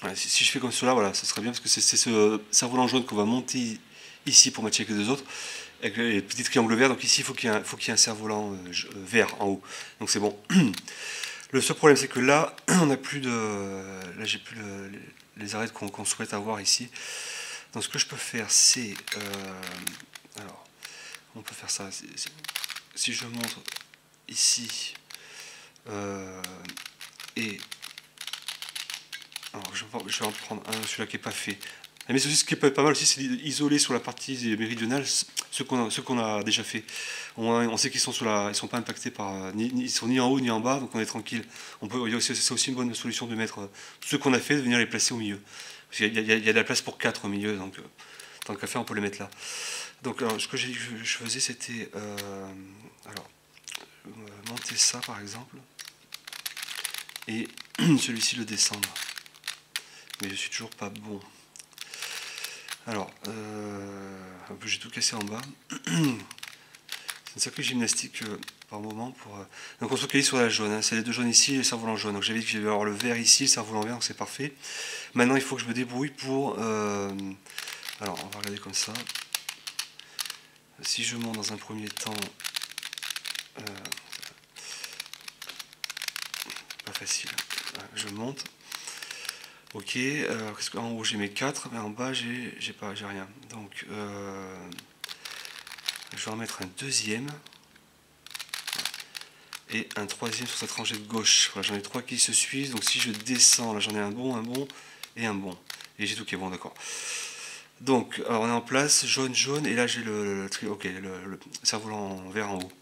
Voilà, si je fais comme cela, voilà, ça serait bien parce que c'est ce cerf-volant jaune qu'on va monter ici pour matcher avec les deux autres. Avec les petits triangles verts, donc ici il faut qu'il y ait un cerf-volant vert en haut. Donc c'est bon. Le seul problème c'est que là, on n'a plus de. Là j'ai plus les arêtes qu'on souhaite avoir ici. Donc ce que je peux faire c'est. Alors, on peut faire ça. Si je montre ici et. Alors je vais en prendre un, celui-là qui n'est pas fait. Mais ce qui peut être pas mal aussi, c'est d'isoler sur la partie méridionale ce qu'on a déjà fait. On sait qu'ils sont ils sont pas impactés par ils sont ni en haut ni en bas, donc on est tranquille. C'est aussi une bonne solution de mettre ce qu'on a fait, de venir les placer au milieu. Parce qu'il y a de la place pour 4 au milieu, donc tant qu'à faire, on peut les mettre là. Donc alors, ce que je faisais, c'était monter ça par exemple, et celui-ci le descendre. Mais je suis toujours pas bon. Alors, en plus j'ai tout cassé en bas. C'est une sacrée gymnastique par moment. Donc on se focalise sur la jaune, hein. C'est les 2 jaunes ici et le cerf-volant jaune. Donc j'avais dit que j'allais avoir le vert ici, le cerf-volant vert, donc c'est parfait. Maintenant il faut que je me débrouille pour... Alors on va regarder comme ça. Si je monte dans un premier temps... pas facile. Je monte. Ok, en haut j'ai mes 4, mais en bas j'ai rien. Donc je vais en mettre un deuxième. et un troisième sur cette rangée de gauche. Voilà, j'en ai 3 qui se suivent, donc si je descends, là j'en ai un bon et un bon. Et j'ai tout qui est bon, d'accord. Donc, alors on est en place, jaune, jaune, et là j'ai le cerf-volant vert en haut.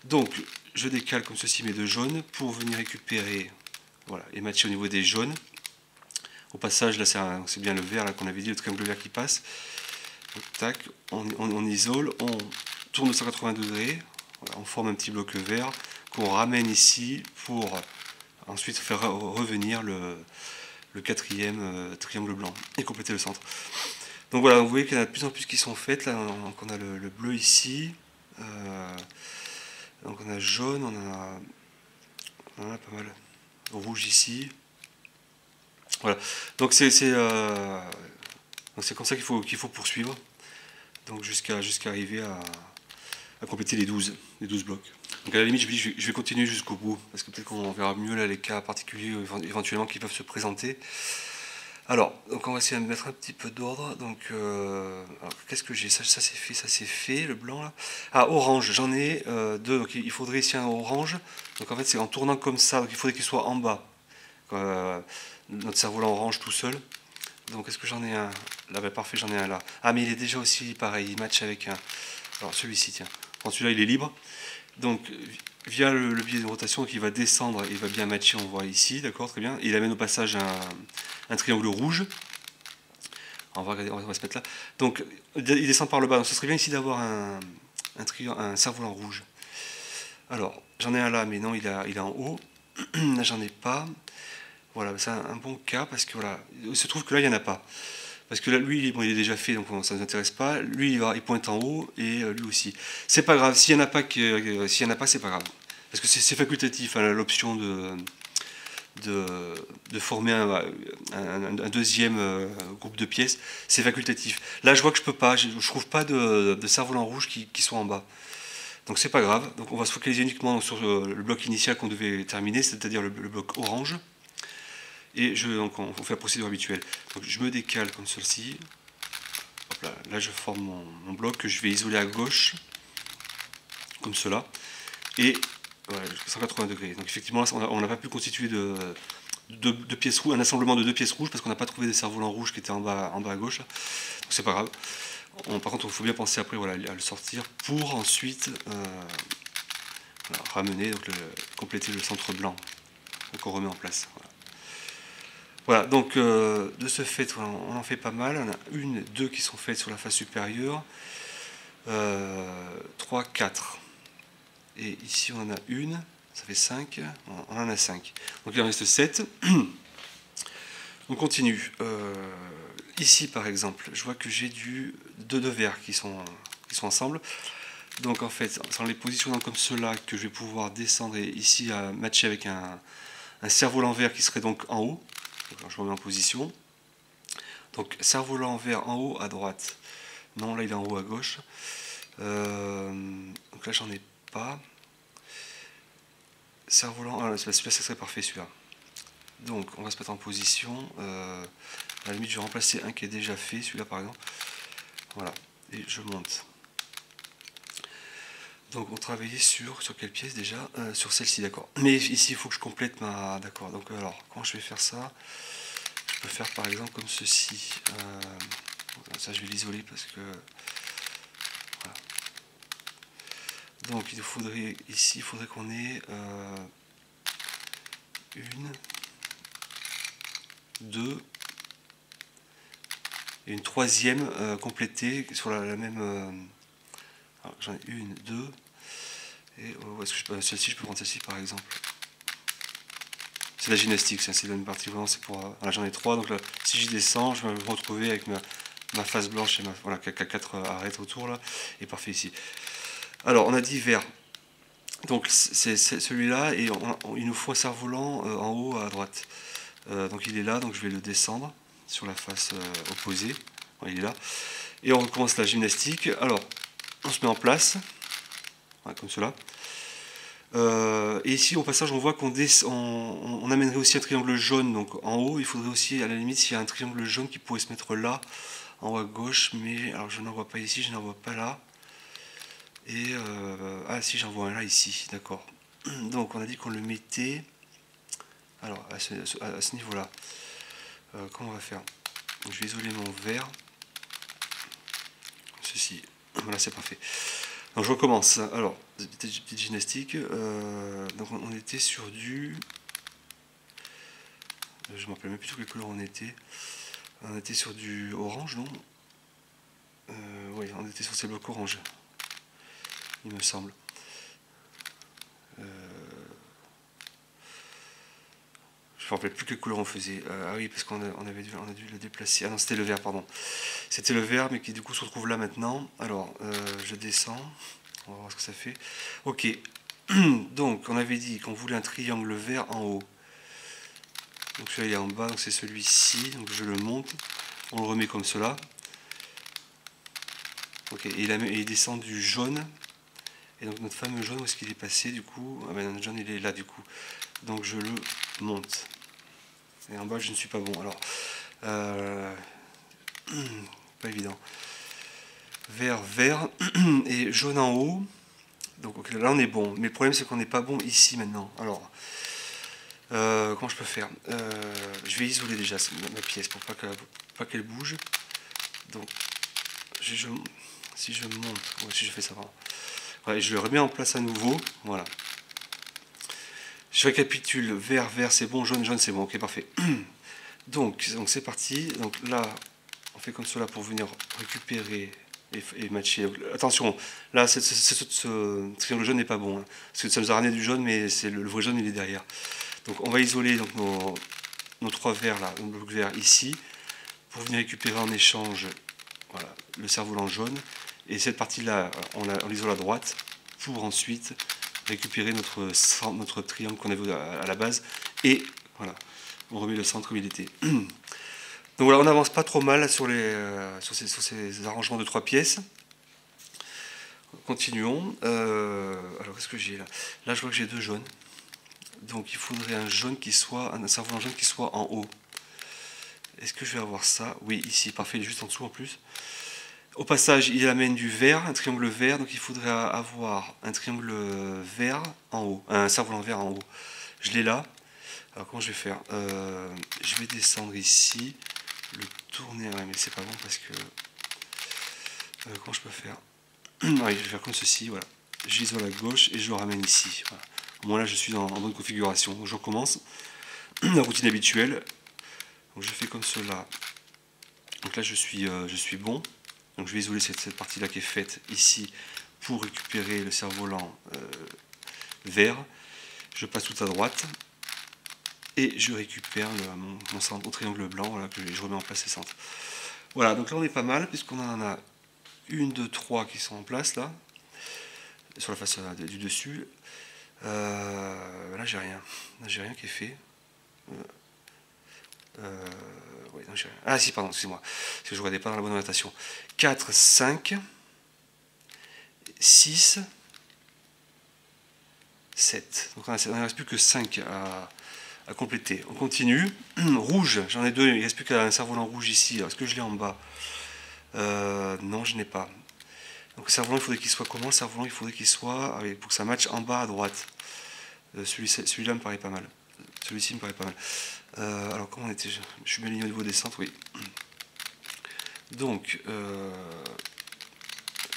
Donc, je décale comme ceci mes deux jaunes pour venir récupérer, voilà, et matcher au niveau des jaunes. Au passage, là c'est bien le vert là qu'on avait dit, le triangle vert qui passe. Donc, tac, on isole, on tourne de 180 degrés, voilà, on forme un petit bloc vert qu'on ramène ici pour ensuite faire revenir le quatrième triangle blanc et compléter le centre. Donc voilà, vous voyez qu'il y en a de plus en plus qui sont faites. Là, on a le bleu ici. Donc on a jaune, on en a pas mal. Rouge ici. Voilà. Donc c'est comme ça qu'il faut poursuivre. Donc jusqu'à arriver à compléter les 12 blocs. Donc à la limite, je vais continuer jusqu'au bout, parce que peut-être qu'on verra mieux là, les cas particuliers éventuellement qui peuvent se présenter. Alors, donc on va essayer de mettre un petit peu d'ordre. Donc, qu'est-ce que j'ai? Ça c'est fait, le blanc là. Ah, orange, j'en ai deux. Donc il faudrait ici un orange. Donc en fait, c'est en tournant comme ça. Donc il faudrait qu'il soit en bas. Notre cerf-volant orange tout seul. Donc est-ce que j'en ai un? Là, bah, parfait, j'en ai un là. Ah, mais il est déjà aussi pareil. Il match avec un. Alors celui-ci, tiens. Bon, celui-là, il est libre. Donc via le biais de rotation, il va descendre, il va bien matcher, on voit ici, d'accord, très bien. Et il amène au passage un triangle rouge. On va se mettre là. Donc il descend par le bas, donc ce serait bien ici d'avoir un cerf-volant rouge. Alors, j'en ai un là, mais non, il est en haut. Là, j'en ai pas. Voilà, c'est un bon cas, parce que voilà, il se trouve que là, il n'y en a pas. Parce que là, lui, bon, il est déjà fait, donc ça ne nous intéresse pas. Lui, il pointe en haut, et lui aussi. C'est pas grave, s'il n'y en a pas, c'est pas grave. Parce que c'est facultatif, hein, l'option de former un deuxième groupe de pièces, c'est facultatif. Là, je vois que je peux pas, je trouve pas de cerf-volant rouge qui soit en bas. Donc c'est pas grave. Donc on va se focaliser uniquement sur le bloc initial qu'on devait terminer, c'est-à-dire le bloc orange. Et donc on fait la procédure habituelle. Donc je me décale comme ceci. Hop là, là je forme mon bloc que je vais isoler à gauche, comme cela. Et voilà, jusqu'à 180 degrés. Donc effectivement, on n'a pas pu constituer de pièces rouges, un assemblement de deux pièces rouges parce qu'on n'a pas trouvé des cerfs-volants rouges qui étaient en bas à gauche. Là. Donc c'est pas grave. Par contre, il faut bien penser après voilà, à le sortir pour ensuite voilà, ramener, donc compléter le centre blanc. Donc on remet en place. Voilà, donc de ce fait, voilà, on en fait pas mal. On a une, deux qui sont faites sur la face supérieure. 3, 4. Et ici on en a une, ça fait 5, on en a 5. Donc il en reste 7. On continue. Ici par exemple, je vois que j'ai deux verts qui sont ensemble. Donc en fait, en les positionnant comme cela, que je vais pouvoir descendre et ici à matcher avec un cerf-volant vert qui serait donc en haut. Donc, je remets en position. Donc cerf-volant vert en haut à droite. Non, là il est en haut à gauche. Donc là j'en ai pas. Cerf-volant, ah, celui-là ça serait parfait celui-là. Donc on va se mettre en position. À la limite je vais remplacer un qui est déjà fait, celui-là par exemple. Voilà, et je monte. Donc on travaillait sur quelle pièce déjà sur celle-ci, d'accord. Mais ici il faut que je complète ma... D'accord, donc alors comment je vais faire ça? Je peux faire par exemple comme ceci. Ça je vais l'isoler parce que... Voilà. Donc il faudrait, ici il faudrait qu'on ait une, deux et une troisième complétée sur la même... j'en ai une, deux, et est-ce que celle-ci, je peux prendre celle-ci par exemple. C'est la gymnastique, c'est la même partie, vraiment c'est pour... voilà, j'en ai trois, donc là, si j'y descends, je vais me retrouver avec ma face blanche et voilà, qui a 4 arêtes autour là, et parfait ici. Alors, on a dit vert. Donc c'est celui-là, et il nous faut un cerf-volant en haut à droite. Donc il est là, donc je vais le descendre sur la face opposée. Voilà, il est là. Et on recommence la gymnastique. Alors, on se met en place, voilà, comme cela. Et ici, au passage, on voit on amènerait aussi un triangle jaune. Donc en haut, il faudrait aussi, à la limite, s'il y a un triangle jaune qui pourrait se mettre là, en haut à gauche. Mais alors, je n'en vois pas ici, je n'en vois pas là. Et ah si, j'en vois un là ici, d'accord. Donc on a dit qu'on le mettait. Alors à ce niveau-là, comment on va faire? Donc, je vais isoler mon vert. Ceci. Voilà, c'est parfait. Donc je recommence. Alors, petite gymnastique. Donc on était sur du. Je me rappelle même plus sur quelle couleur on était. On était sur du orange, non? Oui, on était sur ces blocs orange. Il me semble. Je ne me rappelle plus quelle couleur on faisait. Ah oui, parce qu'on a dû le déplacer. Ah non, c'était le vert, pardon. C'était le vert, mais qui du coup se retrouve là maintenant. Alors, je descends. On va voir ce que ça fait. Ok. Donc, on avait dit qu'on voulait un triangle vert en haut. Donc celui-là il est en bas, donc c'est celui-ci. Donc je le monte. On le remet comme cela. Ok. Et il descend du jaune. Et donc notre fameux jaune, où est-ce qu'il est passé du coup? Ah ben notre jaune il est là du coup. Donc je le monte. Et en bas je ne suis pas bon. Alors, pas évident. Vert, vert et jaune en haut. Donc okay, là on est bon. Mais le problème c'est qu'on n'est pas bon ici maintenant. Alors, comment je peux faire? Je vais isoler déjà ma pièce pour pas qu'elle bouge. Donc, si je monte, ouais, si je fais ça, pardon. Ouais, je le remets en place à nouveau. Voilà. Je récapitule. Vert, vert, c'est bon. Jaune, jaune, c'est bon. Ok, parfait. Donc c'est parti. Donc là, on fait comme cela pour venir récupérer et matcher. Donc, attention, là, ce triangle jaune n'est pas bon. Hein, parce que ça nous a ramené du jaune, mais c'est le vrai jaune, il est derrière. Donc on va isoler donc, nos trois verts là, nos blocs verts ici, pour venir récupérer en échange voilà, le cerf-volant jaune. Et cette partie-là, on l'isole à droite pour ensuite récupérer notre triangle qu'on avait à la base. Et voilà, on remet le centre comme il était. Donc voilà, on n'avance pas trop mal sur ces arrangements de 3 pièces. Continuons. Alors qu'est-ce que j'ai là? Là je vois que j'ai 2 jaunes. Donc il faudrait un cerf-volant jaune qui soit en haut. Est-ce que je vais avoir ça? Oui, ici, parfait, il est juste en dessous en plus. Au passage, il amène du vert, un triangle vert, donc il faudrait avoir un triangle vert en haut, un cerf-volant vert en haut. Je l'ai là. Alors comment je vais faire? Je vais descendre ici, le tourner, ouais, mais c'est pas bon parce que... comment je peux faire? Ouais, je vais faire comme ceci, voilà. J'isole à gauche et je le ramène ici. Voilà. Au moins là, je suis en bonne configuration. Donc je recommence. La routine habituelle. Donc je fais comme cela. Donc là, je suis bon. Donc je vais isoler cette partie-là qui est faite ici pour récupérer le cerf-volant vert. Je passe tout à droite et je récupère mon centre au triangle blanc, voilà, que je remets en place les centres. Voilà, donc là on est pas mal puisqu'on en a 1, 2, 3 qui sont en place là, sur la face du dessus. Là j'ai rien. Là j'ai rien qui est fait. Ouais, non, j'ai rien. Ah si, pardon, excusez-moi. Parce que je ne regardais pas dans la bonne orientation. 4, 5, 6, 7. Donc il ne reste plus que 5 à compléter. On continue. Rouge, j'en ai 2. Il ne reste plus qu'un cerf-volant rouge ici. Est-ce que je l'ai en bas? Non, je n'ai pas. Donc le cerf-volant, il faudrait qu'il soit comment? Le cerf-volant, il faudrait qu'il soit, pour que ça matche en bas à droite. Celui-là me paraît pas mal. Celui-ci me paraît pas mal. Alors comment on était? Je suis bien aligné au niveau des centres, oui. Donc,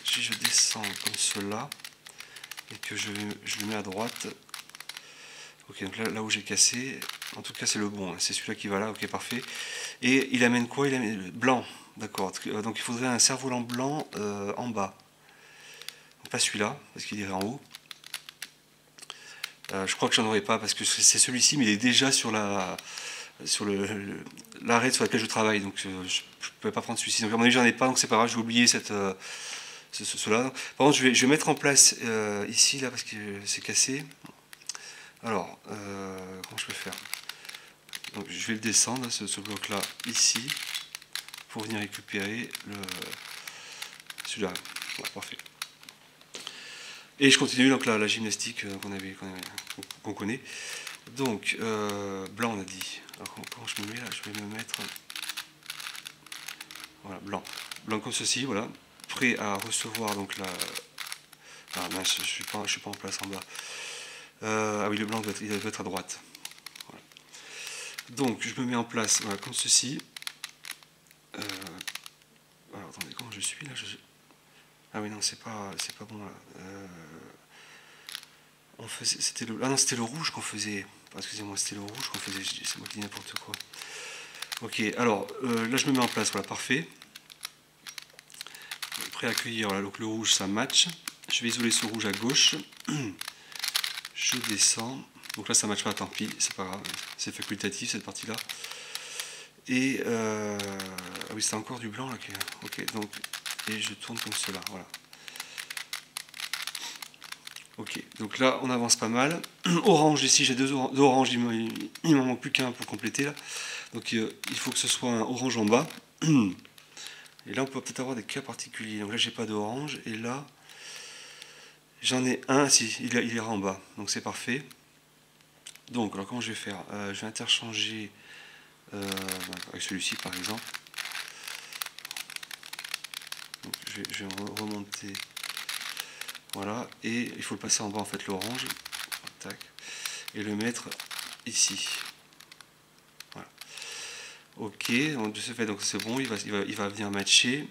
si je descends comme cela, et que je le mets à droite, ok, donc là où j'ai cassé, en tout cas c'est le bon, hein, c'est celui-là qui va là, ok, parfait. Et il amène quoi? Il amène blanc, d'accord. Donc il faudrait un cerf-volant blanc en bas. Donc, pas celui-là, parce qu'il irait en haut. Je crois que j'en aurai pas, parce que c'est celui-ci, mais il est déjà sur l'arrêt sur laquelle je travaille, donc je ne peux pas prendre celui-ci. Donc à mon avis j'en ai pas, donc c'est pas grave, je vais oublier cela. Par contre je vais mettre en place ici, là, parce que c'est cassé. Alors, comment je peux faire? Donc je vais le descendre, ce bloc-là, ici, pour venir récupérer celui-là. Voilà, parfait. Et je continue donc la gymnastique qu'on connaît. Donc, blanc on a dit. Alors comment je me mets là? Je vais me mettre... Voilà, blanc. Blanc comme ceci, voilà. Prêt à recevoir donc la... Ah mince, je suis pas en place en bas. Ah oui, le blanc il doit être à droite. Voilà. Donc je me mets en place voilà, comme ceci. Alors, attendez, comment je suis là Ah oui, non, c'est pas bon là. C'était le... Ah non, c'était le rouge qu'on faisait. Excusez-moi, c'était le rouge qu'on faisait. C'est moi qui dis n'importe quoi. Ok, alors là je me mets en place, voilà, parfait. Prêt à accueillir, voilà, donc le rouge ça match. Je vais isoler ce rouge à gauche. Je descends. Donc là ça match pas, tant pis, c'est pas grave. C'est facultatif cette partie-là. Et ah oui, c'est encore du blanc là. Ok, donc et je tourne comme cela, voilà. Ok, donc là on avance pas mal. Orange ici, j'ai deux oranges, il m'en manque plus qu'un pour compléter là. Donc il faut que ce soit un orange en bas. Et là on peut peut-être avoir des cas particuliers. Donc là j'ai pas d'orange et là j'en ai un, si il ira en bas. Donc c'est parfait. Donc alors comment je vais faire je vais interchanger avec celui-ci par exemple. Donc, je vais remonter. Voilà, et il faut le passer en bas en fait l'orange. Tac. Et le mettre ici. Voilà. Ok, donc de ce fait, donc c'est bon, il va venir matcher.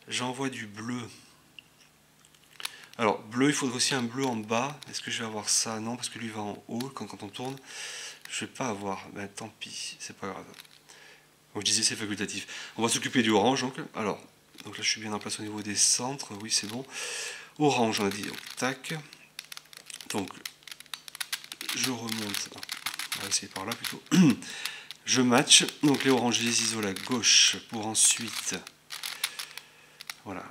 J'envoie du bleu. Alors, bleu, il faudrait aussi un bleu en bas. Est-ce que je vais avoir ça? Non, parce que lui va en haut quand on tourne. Je vais pas avoir. Ben tant pis, c'est pas grave. Donc je disais c'est facultatif. On va s'occuper du orange donc. Alors, donc là je suis bien en place au niveau des centres. Oui, c'est bon. Orange, on a dit. Donc, tac. Donc, je remonte. On va essayer par là plutôt. Je match. Donc les oranges, je les isole à gauche pour ensuite. Voilà.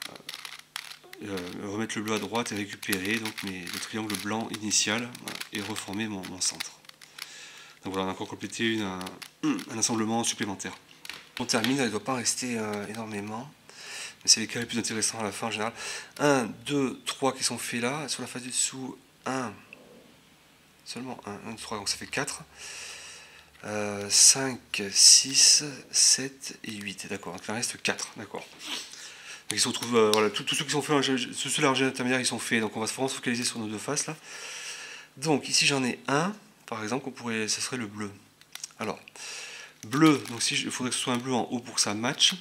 Remettre le bleu à droite et récupérer donc le triangle blanc initial voilà, et reformer mon centre. Donc voilà, on a encore complété un assemblement supplémentaire. On termine, il ne doit pas rester énormément, mais c'est les cas les plus intéressants à la fin en général. 1, 2, 3 qui sont faits là, sur la face du dessous, 1, seulement 1, 3, donc ça fait 4. 5, 6, 7 et 8, d'accord, donc il en reste 4, d'accord. Donc ils se retrouvent, voilà, tous ceux qui sont faits, ceux-là en général intermédiaire, ils sont faits, donc on va vraiment se focaliser sur nos deux faces là. Donc ici j'en ai un, par exemple, ce serait le bleu. Alors, bleu, donc il faudrait que ce soit un bleu en haut pour que ça matche.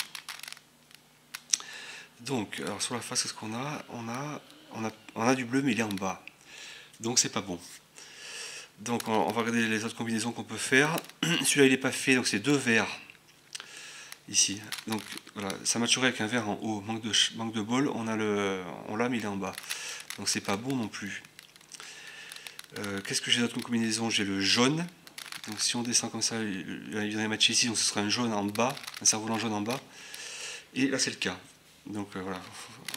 Donc, alors sur la face, qu'est-ce qu'on a on a du bleu, mais il est en bas. Donc c'est pas bon. Donc on va regarder les autres combinaisons qu'on peut faire. Celui-là il n'est pas fait, donc c'est deux verts. Ici. Donc voilà, ça matcherait avec un vert en haut. Manque de bol, on l'a, mais il est en bas. Donc c'est pas bon non plus. Qu'est-ce que j'ai d'autre comme combinaison? J'ai le jaune. Donc si on descend comme ça, il viendrait matcher ici, donc ce serait un jaune en bas, un cerf-volant jaune en bas. Et là c'est le cas. Donc voilà,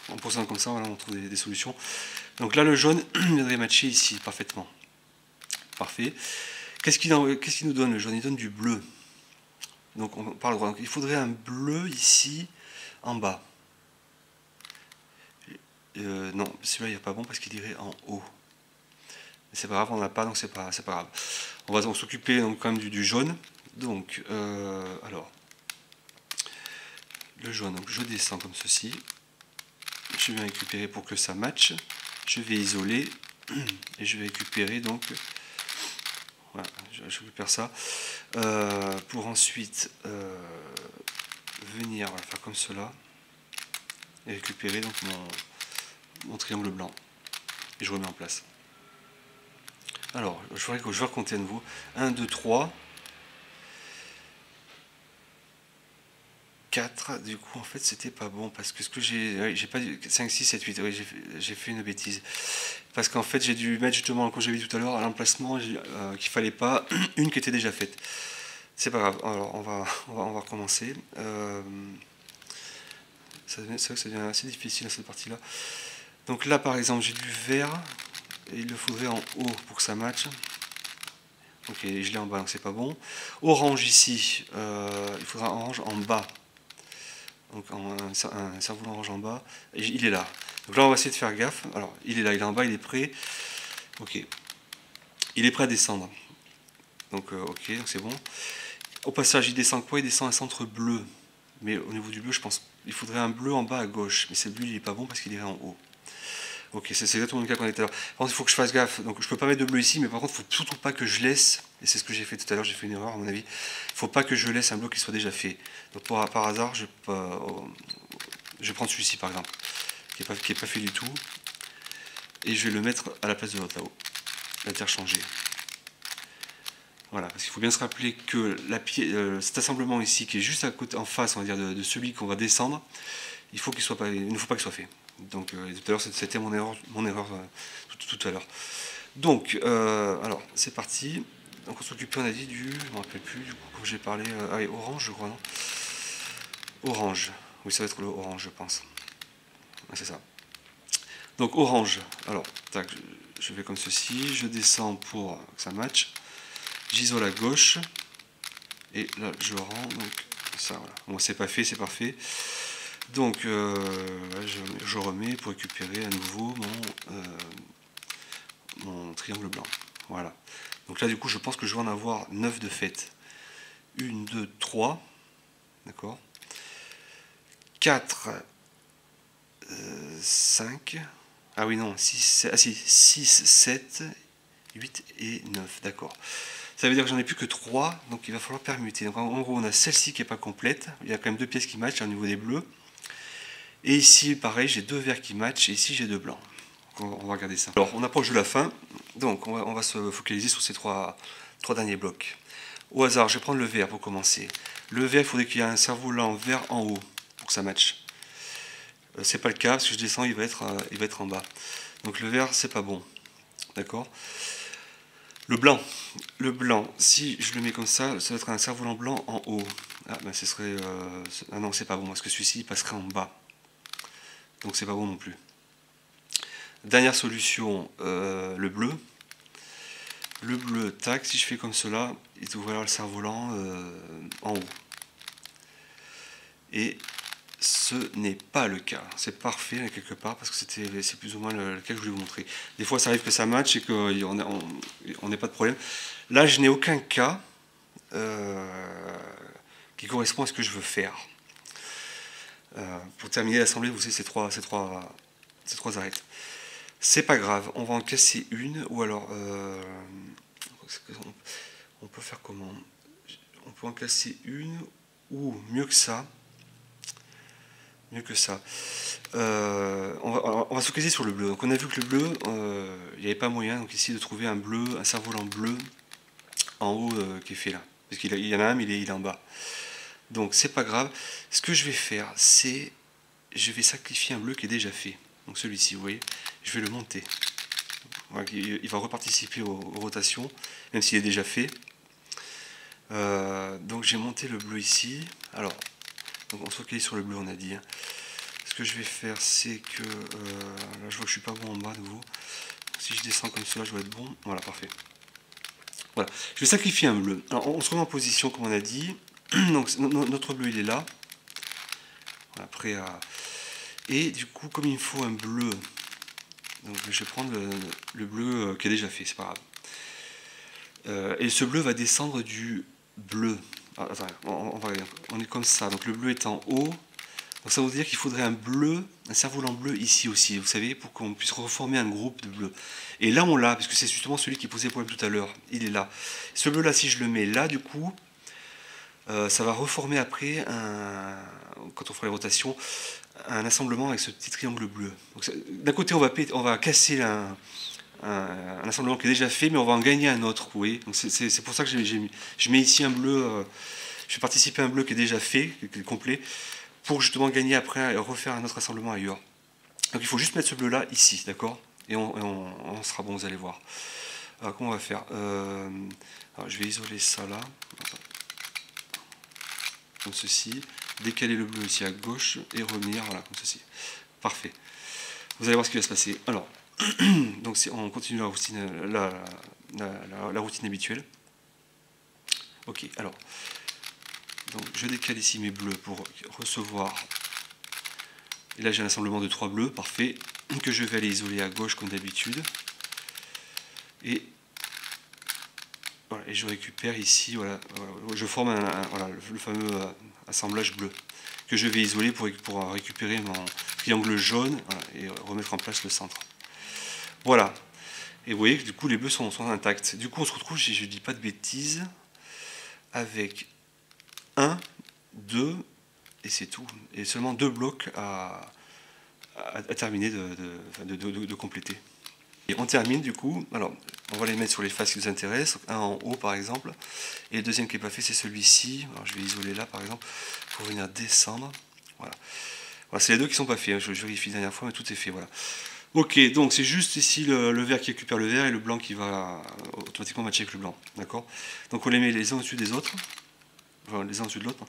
en procédant comme ça, voilà, on trouve des solutions. Donc là le jaune viendrait matcher ici parfaitement. Parfait. Qu'est-ce qu'il nous donne le jaune? Il donne du bleu. Donc on parle droit. Donc, il faudrait un bleu ici en bas. Non, celui-là il n'est pas bon parce qu'il irait en haut. Mais c'est pas grave, on n'a pas, donc c'est pas grave. On va s'occuper donc quand même du jaune. Donc alors le jaune, donc je descends comme ceci. Je vais récupérer pour que ça matche. Je vais isoler et je vais récupérer donc. Voilà, je récupère ça. Pour ensuite venir faire comme cela et récupérer donc mon triangle blanc. Et je remets en place. Alors, je vais recompter à nouveau. 1, 2, 3. 4. Du coup, en fait, c'était pas bon. Parce que ce que j'ai pas 5, 6, 7, 8. Oui, j'ai fait une bêtise. Parce qu'en fait, j'ai dû mettre justement, comme j'ai vu tout à l'heure, à l'emplacement qu'il fallait pas. Une qui était déjà faite. C'est pas grave. Alors, on va recommencer. C'est vrai que ça devient assez difficile à cette partie-là. Donc là, par exemple, j'ai du vert. Et il le faudrait en haut pour que ça matche. Ok, je l'ai en bas, donc c'est pas bon. Orange ici, il faudra orange en bas. Donc un cerf-volant orange en bas. Et il est là. Donc là, on va essayer de faire gaffe. Alors, il est là, il est en bas, il est prêt. Ok. Il est prêt à descendre. Donc, ok, donc c'est bon. Au passage, il descend quoi? Il descend un centre bleu. Mais au niveau du bleu, je pense il faudrait un bleu en bas à gauche. Mais ce bleu, il n'est pas bon parce qu'il irait en haut. Ok, c'est exactement le cas qu'on a tout à l'heure. Par contre, il faut que je fasse gaffe. Donc, je peux pas mettre de bleu ici, mais par contre, il faut surtout pas que je laisse, et c'est ce que j'ai fait tout à l'heure, j'ai fait une erreur à mon avis, il faut pas que je laisse un bloc qui soit déjà fait. Donc, par hasard, je vais prendre celui-ci par exemple, qui est pas fait du tout, et je vais le mettre à la place de l'autre là-haut, l'interchanger. Voilà, parce qu'il faut bien se rappeler que cet assemblement ici, qui est juste à côté, en face, on va dire, de celui qu'on va descendre, il ne faut qu'il soit soit fait. Donc tout à l'heure, c'était mon erreur tout à l'heure. Donc, alors, c'est parti. Donc on s'occupait, on a dit, je ne me rappelle plus, du coup, quand j'ai parlé, allez, orange, je crois, non? Orange, oui, ça va être le orange, je pense. Ouais, c'est ça. Donc orange, alors, tac, je vais comme ceci, je descends pour que ça matche. J'isole à gauche, et là je rends, donc ça, voilà. Bon, c'est pas fait, c'est parfait. Donc je remets pour récupérer à nouveau mon triangle blanc. Voilà. Donc là du coup je pense que je vais en avoir 9 de fait. 1, 2, 3. D'accord. 4, 5. Ah oui non, 6, 6, 7, 8 et 9. D'accord. Ça veut dire que j'en ai plus que 3, donc il va falloir permuter. Donc en gros on a celle-ci qui n'est pas complète. Il y a quand même 2 pièces qui matchent au niveau des bleus. Et ici, pareil, j'ai 2 verts qui matchent, et ici j'ai 2 blancs. Donc, on va regarder ça. Alors, on approche de la fin, donc on va se focaliser sur ces trois derniers blocs. Au hasard, je vais prendre le vert pour commencer. Le vert, il faudrait qu'il y ait un cerf-volant vert en haut, pour que ça matche. C'est pas le cas, parce que je descends, il va être en bas. Donc le vert, c'est pas bon. D'accord. Le blanc, si je le mets comme ça va être un cerf-volant blanc en haut. Ah, ben ce serait... ah non, c'est pas bon, parce que celui-ci, il passerait en bas. Donc c'est pas bon non plus. Dernière solution, le bleu. Le bleu, tac, si je fais comme cela, il devrait avoir le cerf-volant en haut. Et ce n'est pas le cas. C'est parfait quelque part parce que c'est plus ou moins le cas que je voulais vous montrer. Des fois ça arrive que ça matche et qu'on n'ait pas de problème. Là je n'ai aucun cas qui correspond à ce que je veux faire. Pour terminer l'assemblée, vous savez, ces trois arêtes. C'est pas grave, on va en casser une, ou alors on peut faire comment? On peut en casser une, ou mieux que ça, on va se focaliser sur le bleu. Donc on a vu que le bleu, il n'y avait pas moyen, donc ici de trouver un cerf-volant bleu en haut qui est fait là, parce qu'il y en a un mais il est en bas. Donc c'est pas grave. Ce que je vais faire, c'est je vais sacrifier un bleu qui est déjà fait. Donc celui-ci, vous voyez, je vais le monter. Voilà, il va reparticiper aux rotations, même s'il est déjà fait. Donc j'ai monté le bleu ici. Alors, donc on se focalise sur le bleu, on a dit. Ce que je vais faire, c'est que là je vois que je suis pas bon en bas de nouveau. Si je descends comme cela, je dois être bon. Voilà, parfait. Voilà, je vais sacrifier un bleu. Alors on se remet en position comme on a dit. Donc notre bleu il est là. Voilà, prêt à... Et du coup, comme il me faut un bleu, donc je vais prendre le bleu qui est déjà fait, c'est pas grave. Et ce bleu va descendre du bleu. Ah, attendez, on est comme ça. Donc le bleu est en haut. Donc ça veut dire qu'il faudrait un cerf-volant bleu ici aussi, vous savez, pour qu'on puisse reformer un groupe de bleus. Et là on l'a, parce que c'est justement celui qui posait problème tout à l'heure. Il est là. Ce bleu là, si je le mets là, du coup, ça va reformer après, quand on fera les rotations, un assemblement avec ce petit triangle bleu. D'un côté, on va casser un assemblement qui est déjà fait, mais on va en gagner un autre. Vous voyez. Donc c'est pour ça que je mets ici un bleu. Je fais participer un bleu qui est déjà fait, qui est complet, pour justement gagner après et refaire un autre assemblement ailleurs. Donc il faut juste mettre ce bleu là ici, d'accord, et on sera bon, vous allez voir. Alors comment on va faire alors, je vais isoler ça là, comme ceci, décaler le bleu ici à gauche et revenir, voilà, comme ceci. Parfait. Vous allez voir ce qui va se passer. Alors, donc on continue la routine habituelle. Ok, alors, donc je décale ici mes bleus pour recevoir. Et là j'ai un assemblement de 3 bleus, parfait, que je vais aller isoler à gauche comme d'habitude. Et voilà, et je récupère ici, voilà, je forme le fameux assemblage bleu que je vais isoler pour récupérer mon triangle jaune, voilà, et remettre en place le centre. Voilà. Et vous voyez que du coup les bleus sont intacts. Du coup on se retrouve, si je dis pas de bêtises, avec 1, 2, et c'est tout. Et seulement 2 blocs à terminer de compléter. Et on termine du coup, alors on va les mettre sur les faces qui nous intéressent, un en haut par exemple, et le deuxième qui n'est pas fait c'est celui-ci. Alors je vais isoler là par exemple, pour venir descendre. Voilà, voilà c'est les deux qui ne sont pas faits, hein. Je vérifie la dernière fois mais tout est fait, voilà. Ok, donc c'est juste ici le vert qui récupère le vert et le blanc qui va automatiquement matcher avec le blanc, d'accord. Donc on les met les uns au-dessus des autres, enfin les uns au-dessus de l'autre,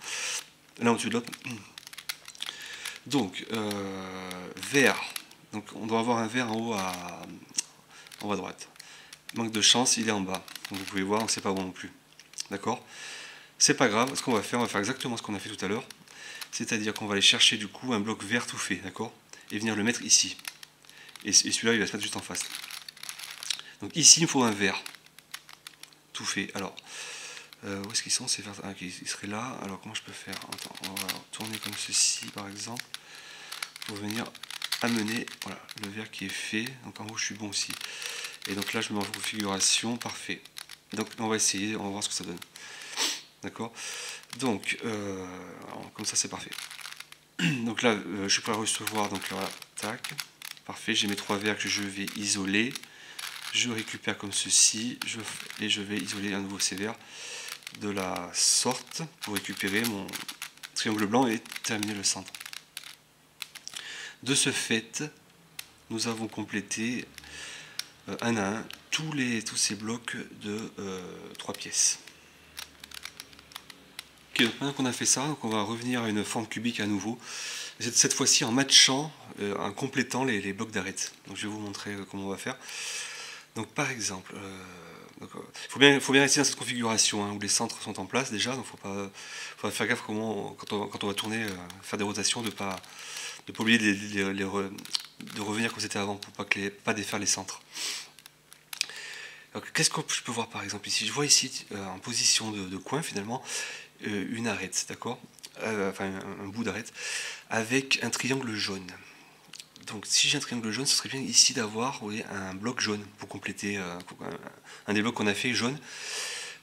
l'un au-dessus de l'autre. Donc, vert, donc on doit avoir un vert en haut à droite. Manque de chance, il est en bas. Donc vous pouvez voir, c'est pas bon non plus. D'accord? C'est pas grave, ce qu'on va faire, on va faire exactement ce qu'on a fait tout à l'heure. C'est-à-dire qu'on va aller chercher du coup un bloc vert tout fait, d'accord? Et venir le mettre ici. Et celui-là, il va se mettre juste en face. Donc ici, il me faut un vert tout fait. Alors, où est-ce qu'ils sont ces verts? Ah, ok, ils seraient là. Alors comment je peux faire? Attends, on va tourner comme ceci par exemple. Pour venir amener voilà, le vert qui est fait. Donc en haut, je suis bon aussi. Et donc là, je me mets en configuration, parfait. Donc on va essayer, on va voir ce que ça donne. D'accord. Donc, comme ça, c'est parfait. Donc là, je suis prêt à recevoir. Donc voilà, tac. Parfait, j'ai mes 3 verres que je vais isoler. Je récupère comme ceci. Et je vais isoler à nouveau ces verres de la sorte pour récupérer mon triangle blanc et terminer le centre. De ce fait, nous avons complété un à un tous ces blocs de 3 pièces. Ok, donc maintenant qu'on a fait ça, donc on va revenir à une forme cubique à nouveau. Cette fois-ci en matchant, en complétant les blocs d'arête. Donc je vais vous montrer comment on va faire. Donc par exemple, il faut bien rester dans cette configuration hein, où les centres sont en place déjà. Donc faut faire gaffe comment, quand on va tourner, faire des rotations, de ne pas oublier de revenir comme c'était avant pour pas défaire les centres. Qu'est-ce que je peux voir par exemple ici? Je vois ici en position de coin finalement une arête, d'accord, enfin un bout d'arête avec un triangle jaune. Donc si j'ai un triangle jaune, ce serait bien ici d'avoir un bloc jaune pour compléter un des blocs qu'on a fait jaune.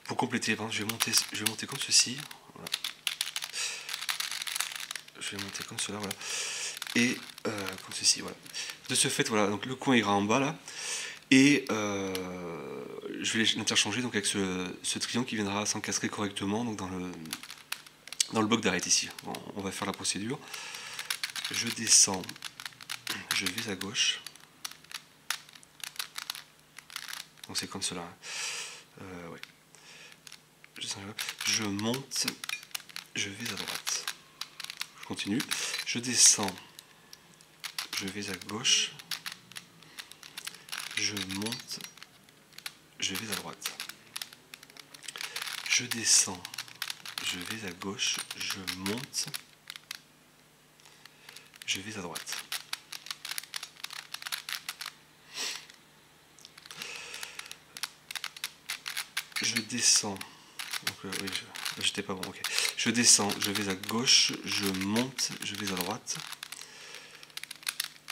Pour compléter, par exemple, je vais monter comme ceci. Voilà. Je vais monter comme cela, voilà. Et comme ceci, voilà. De ce fait, voilà, donc le coin ira en bas là. Et je vais l'interchanger donc avec ce triangle qui viendra s'encastrer correctement donc dans le bloc d'arête ici. Bon, on va faire la procédure. Je descends, je vais à gauche. Donc c'est comme cela. Ouais. Je monte, je vais à droite. Je continue. Je descends, je vais à gauche. Je monte, je vais à droite. Je descends, je vais à gauche, je monte, je vais à droite. Je descends, donc oui, j'étais pas bon, ok. Je descends, je vais à gauche, je monte, je vais à droite.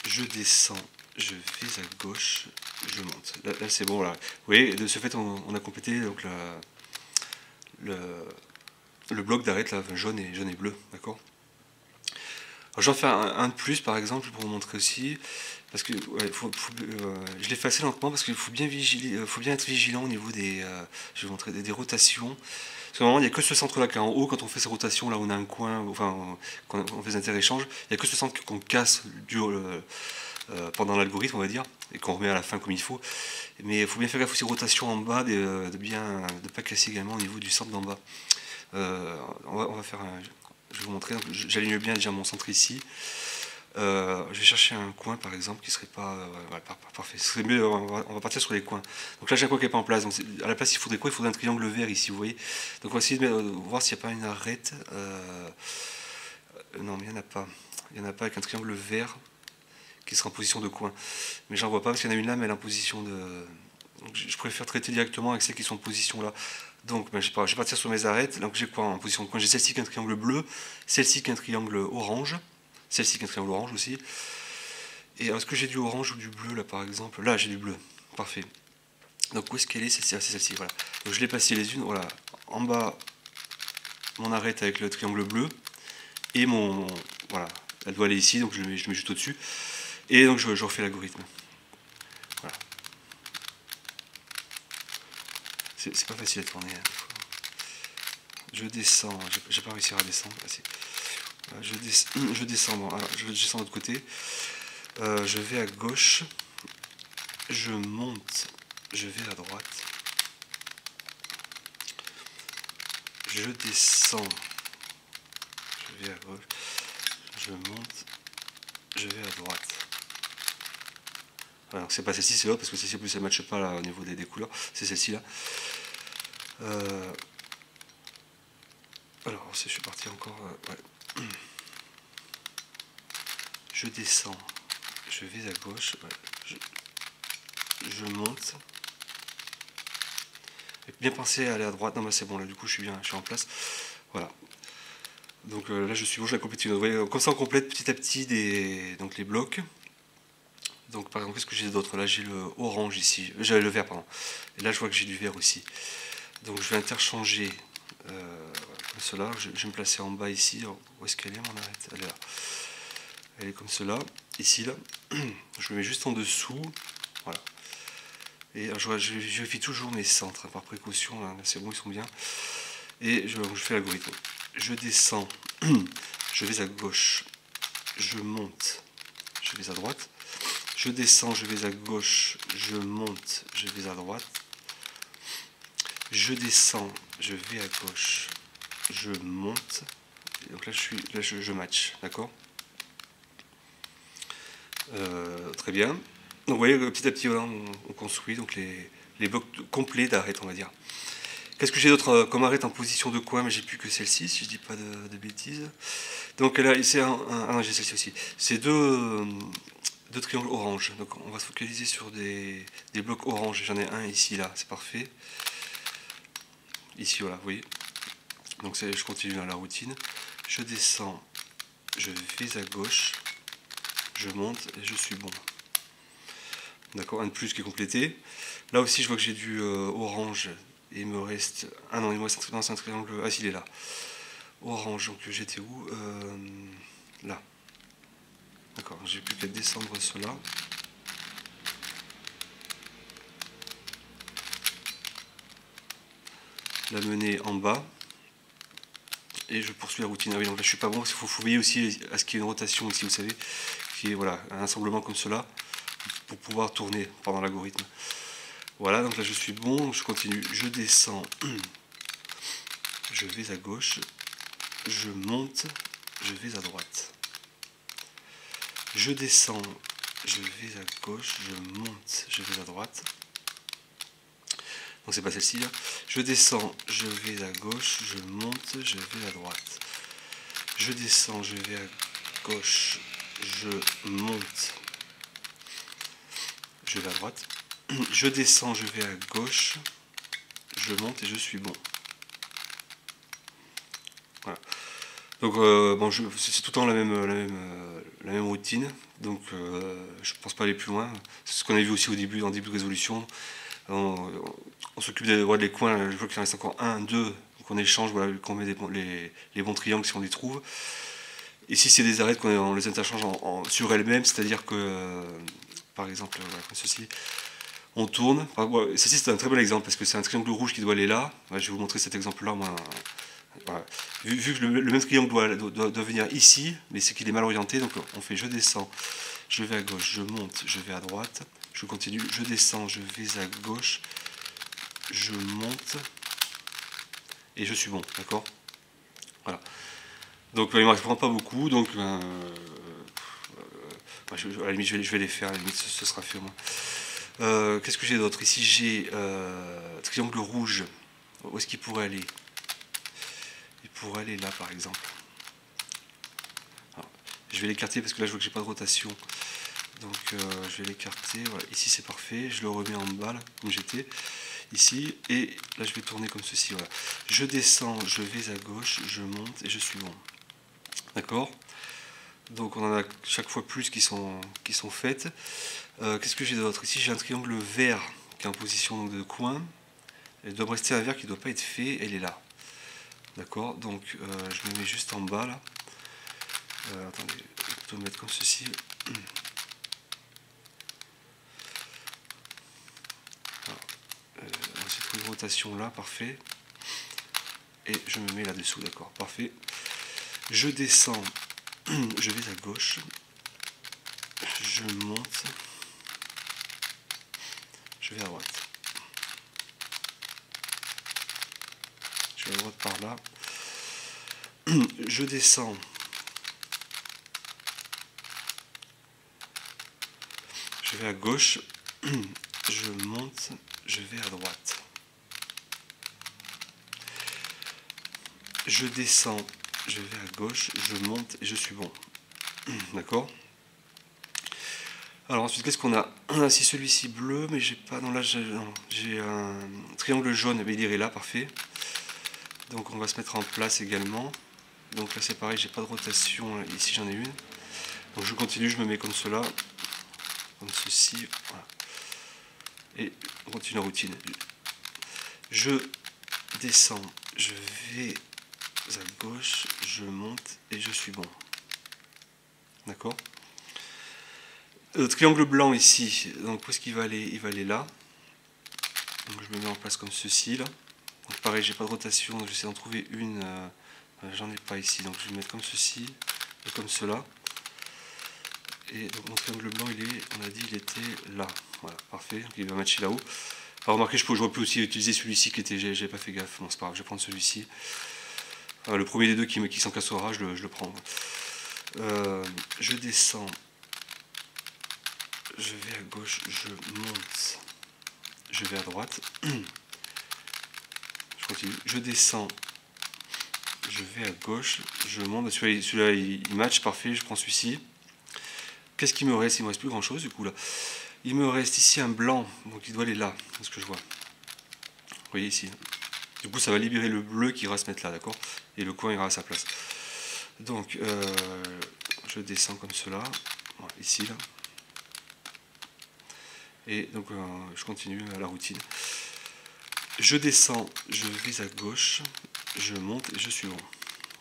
Je descends, je vais à gauche, je monte. Là c'est bon, là. Vous voyez, de ce fait, on a complété donc, le bloc d'arête là, jaune et bleu, d'accord. J'en fais un de plus par exemple pour vous montrer aussi, parce que ouais, je l'ai fait assez lentement parce qu'il faut bien être vigilant au niveau je vais vous montrer des rotations. Parce qu'à un moment, il n'y a que ce centre-là qui est en haut, quand on fait ces rotations, là on a un coin, enfin quand on fait des interéchanges, il n'y a que ce centre qu'on casse pendant l'algorithme, on va dire, et qu'on remet à la fin comme il faut. Mais il faut bien faire gaffe aussi aux rotations en bas, de ne pas casser également au niveau du centre d'en bas. On va faire je vais vous montrer, j'aligne bien déjà mon centre ici. Je vais chercher un coin par exemple qui serait pas parfait. Ce serait mieux, on va partir sur les coins. Donc là j'ai un coin qui n'est pas en place. Donc à la place il faudrait quoi? Il faudrait un triangle vert ici, vous voyez. Donc on va essayer de voir s'il n'y a pas une arête. Non, mais il n'y en a pas. Il n'y en a pas avec un triangle vert qui sera en position de coin. Mais j'en vois pas parce qu'il y en a une là, mais elle est en position de. Donc, je préfère traiter directement avec celles qui sont en position là. Donc je vais partir sur mes arêtes. Donc j'ai quoi en position de coin? J'ai celle-ci qui a un triangle bleu, celle-ci qui a un triangle orange, celle-ci qui a un triangle orange aussi. Et est-ce que j'ai du orange ou du bleu là par exemple? Là j'ai du bleu, parfait. Donc où est-ce qu'elle est? C'est celle-ci, voilà. Donc je l'ai placée les unes, voilà. En bas, mon arête avec le triangle bleu. Et mon... Voilà, elle doit aller ici, donc je mets juste au-dessus. Et donc je refais l'algorithme. Voilà. C'est pas facile à tourner. Hein. Je descends, j'ai pas réussi à descendre. Ah, je descends, bon, alors, je descends de l'autre côté. Je vais à gauche. Je monte. Je vais à droite. Je descends. Je vais à gauche. Je monte. Je vais à droite. Alors c'est pas celle-ci, c'est l'autre, parce que celle-ci plus elle ne matche pas là, au niveau des couleurs. C'est celle-ci là. Alors je suis parti encore. Ouais. Je descends. Je vais à gauche. Ouais. Je monte. Bien penser à aller à droite. Non mais c'est bon là, du coup je suis en place. Voilà. Donc là je suis bon, j'ai complété une autre. Vous voyez, comme ça on complète petit à petit donc les blocs. Donc par exemple, qu'est-ce que j'ai d'autre? Là j'ai le orange ici, j'ai le vert pardon. Et là je vois que j'ai du vert aussi. Donc je vais interchanger comme cela. Je vais me placer en bas ici. Alors, où est-ce qu'elle est mon arête? Elle est là. Elle est comme cela, ici là. Je me mets juste en dessous. Voilà. Et alors, je vérifie toujours mes centres hein, par précaution. Là, c'est bon, ils sont bien. Et je fais l'algorithme. Je descends. Je vais à gauche. Je monte. Je vais à droite. Je descends, je vais à gauche, je monte, je vais à droite. Je descends, je vais à gauche, je monte. Et donc là, je match, d'accord. Très bien. Donc vous voyez, petit à petit, voilà, on construit donc les blocs complets d'arête, on va dire. Qu'est-ce que j'ai d'autre comme arête en position de coin? Mais j'ai plus que celle-ci, si je dis pas de bêtises. Donc là, c'est j'ai celle-ci aussi. C'est deux triangles orange. Donc on va se focaliser sur des blocs orange. J'en ai un ici, là, c'est parfait. Ici, voilà, vous voyez. Donc je continue dans la routine. Je descends, je vais à gauche, je monte et je suis bon. D'accord, un de plus qui est complété. Là aussi, je vois que j'ai du orange. Et il me reste... Ah non, il me reste un triangle... Ah si, il est là. Orange, donc j'étais où là. D'accord, j'ai plus qu'à descendre cela. La mener en bas. Et je poursuis la routine. Ah oui, donc là je suis pas bon, parce qu'il faut veiller aussi à ce qu'il y ait une rotation ici, vous savez, qui est voilà, un assemblement comme cela, pour pouvoir tourner pendant l'algorithme. Voilà, donc là je suis bon, je continue, je descends, je vais à gauche, je monte, je vais à droite. Je descends, je vais à gauche, je monte, je vais à droite. Donc c'est pas celle-ci là. Je descends, je vais à gauche, je monte, je vais à droite. Je descends, je vais à gauche, je monte, je vais à droite. Je descends, je vais à gauche, je monte et je suis bon. Voilà. Donc bon, c'est tout le temps la même routine. Donc je pense pas aller plus loin. C'est ce qu'on a vu aussi au début, en début de résolution. On s'occupe des coins, je vois qu'il en reste encore un, deux, donc on échange, voilà, qu'on met les bons triangles si on les trouve. Et si c'est des arêtes, on les interchange sur elles-mêmes, c'est-à-dire que, par exemple, voilà, ceci, on tourne. Ceci c'est un très bon exemple, parce que c'est un triangle rouge qui doit aller là. Je vais vous montrer cet exemple-là. Voilà. Vu que le même triangle doit venir ici, mais c'est qu'il est mal orienté, donc on fait je descends, je vais à gauche, je monte, je vais à droite, je continue, je descends, je vais à gauche, je monte, et je suis bon, d'accord. Voilà. Donc il ne me reste vraiment pas beaucoup, donc à la limite je vais les faire, à la limite ce sera fait au moins. Qu'est-ce que j'ai d'autre? Ici j'ai triangle rouge, où est-ce qu'il pourrait aller? Il pourrait aller là par exemple. Alors, je vais l'écarter parce que là je vois que j'ai pas de rotation. Donc je vais l'écarter, voilà. Ici c'est parfait, je le remets en bas là, comme j'étais ici, et là je vais tourner comme ceci, voilà. Je descends, je vais à gauche, je monte et je suis bon. D'accord. Donc on en a chaque fois plus qui sont faites. Qu'est-ce que j'ai d'autre? Ici j'ai un triangle vert qui est en position de coin. Il doit me rester un vert qui ne doit pas être fait, elle est là. D'accord, donc je me mets juste en bas là. Attendez, je vais plutôt me mettre comme ceci. Ensuite une rotation là, parfait. Et je me mets là-dessous, d'accord, parfait. Je descends, je vais à gauche, je monte, je vais à droite. Je vais à droite par là. Je descends. Je vais à gauche, je monte, je vais à droite. Je descends, je vais à gauche, je monte et je suis bon. D'accord? Alors ensuite, qu'est-ce qu'on a? On a ici celui-ci bleu, mais j'ai pas. Non, là j'ai un triangle jaune, mais il irait là, parfait. Donc on va se mettre en place également. Donc là c'est pareil, j'ai pas de rotation, ici j'en ai une. Donc je continue, je me mets comme cela, comme ceci, voilà. Et on continue la routine. Je descends, je vais à gauche, je monte et je suis bon. D'accord? Le triangle blanc ici, donc où est-ce qu'il va aller? Il va aller là. Donc je me mets en place comme ceci là. Donc pareil, j'ai pas de rotation, donc j'essaie d'en trouver une. J'en ai pas ici, donc je vais le mettre comme ceci et comme cela. Et donc mon triangle blanc, on a dit, il était là. Voilà, parfait. Donc il va matcher là-haut. Alors remarquez, j'aurais pu aussi utiliser celui-ci qui était, j'ai pas fait gaffe. Bon, c'est pas grave, je vais prendre celui-ci. Le premier des deux qui s'encassera, je le prends. Je descends. Je vais à gauche, je monte. Je vais à droite. Je continue. Je descends. Je vais à gauche, je monte. Celui-là, il match, parfait. Je prends celui-ci. Qu'est-ce qu'il me reste? Il me reste plus grand chose du coup là. Il me reste ici un blanc, donc il doit aller là, c'est ce que je vois. Vous voyez ici. Du coup ça va libérer le bleu qui ira se mettre là, d'accord? Et le coin ira à sa place. Donc je descends comme cela, voilà, ici là. Et donc je continue à la routine. Je descends, je vais à gauche, je monte et je suis bon.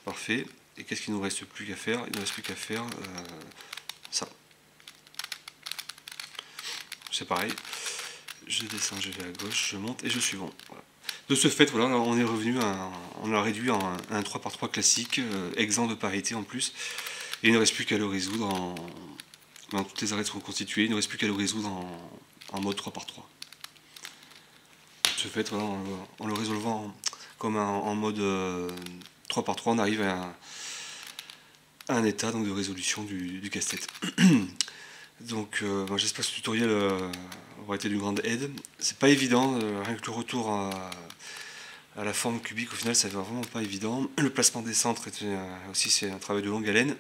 Parfait. Et qu'est-ce qu'il ne nous reste plus qu'à faire? Il ne nous reste plus qu'à faire ça. C'est pareil. Je descends, je vais à gauche, je monte et je suis bon. Voilà. De ce fait, voilà, on est revenu on l'a réduit en un 3x3 classique, exempt de parité en plus. Et il ne reste plus qu'à le résoudre toutes les arêtes sont constituées, il ne reste plus qu'à le résoudre en mode 3x3. De ce fait, voilà, en le résolvant comme en mode 3x3, on arrive à un état donc, de résolution du casse-tête. Donc j'espère que ce tutoriel aura été d'une grande aide. C'est pas évident, rien que le retour à la forme cubique au final ça va vraiment pas évident. Le placement des centres aussi c'est un travail de longue haleine.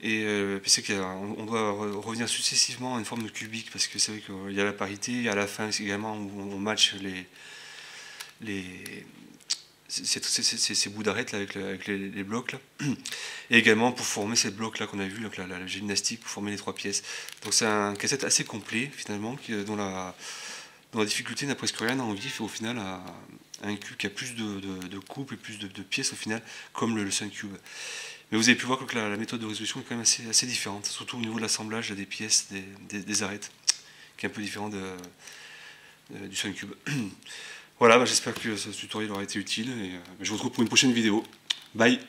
Et c'est qu'on doit revenir successivement à une forme de cubique parce que c'est vrai qu'il y a la parité, et à la fin également où on match ces bouts d'arête avec les blocs là. Et également pour former ces blocs là qu'on a vu, donc la gymnastique pour former les trois pièces. Donc c'est un casse-tête assez complet finalement, dont la difficulté n'a presque rien à envier au final à un cube qui a plus de coupes et plus de pièces au final, comme le Sun Cube. Mais vous avez pu voir que la méthode de résolution est quand même assez différente, surtout au niveau de l'assemblage des pièces, des arêtes, qui est un peu différent du Sun Cube. Voilà, j'espère que ce tutoriel aura été utile et je vous retrouve pour une prochaine vidéo. Bye!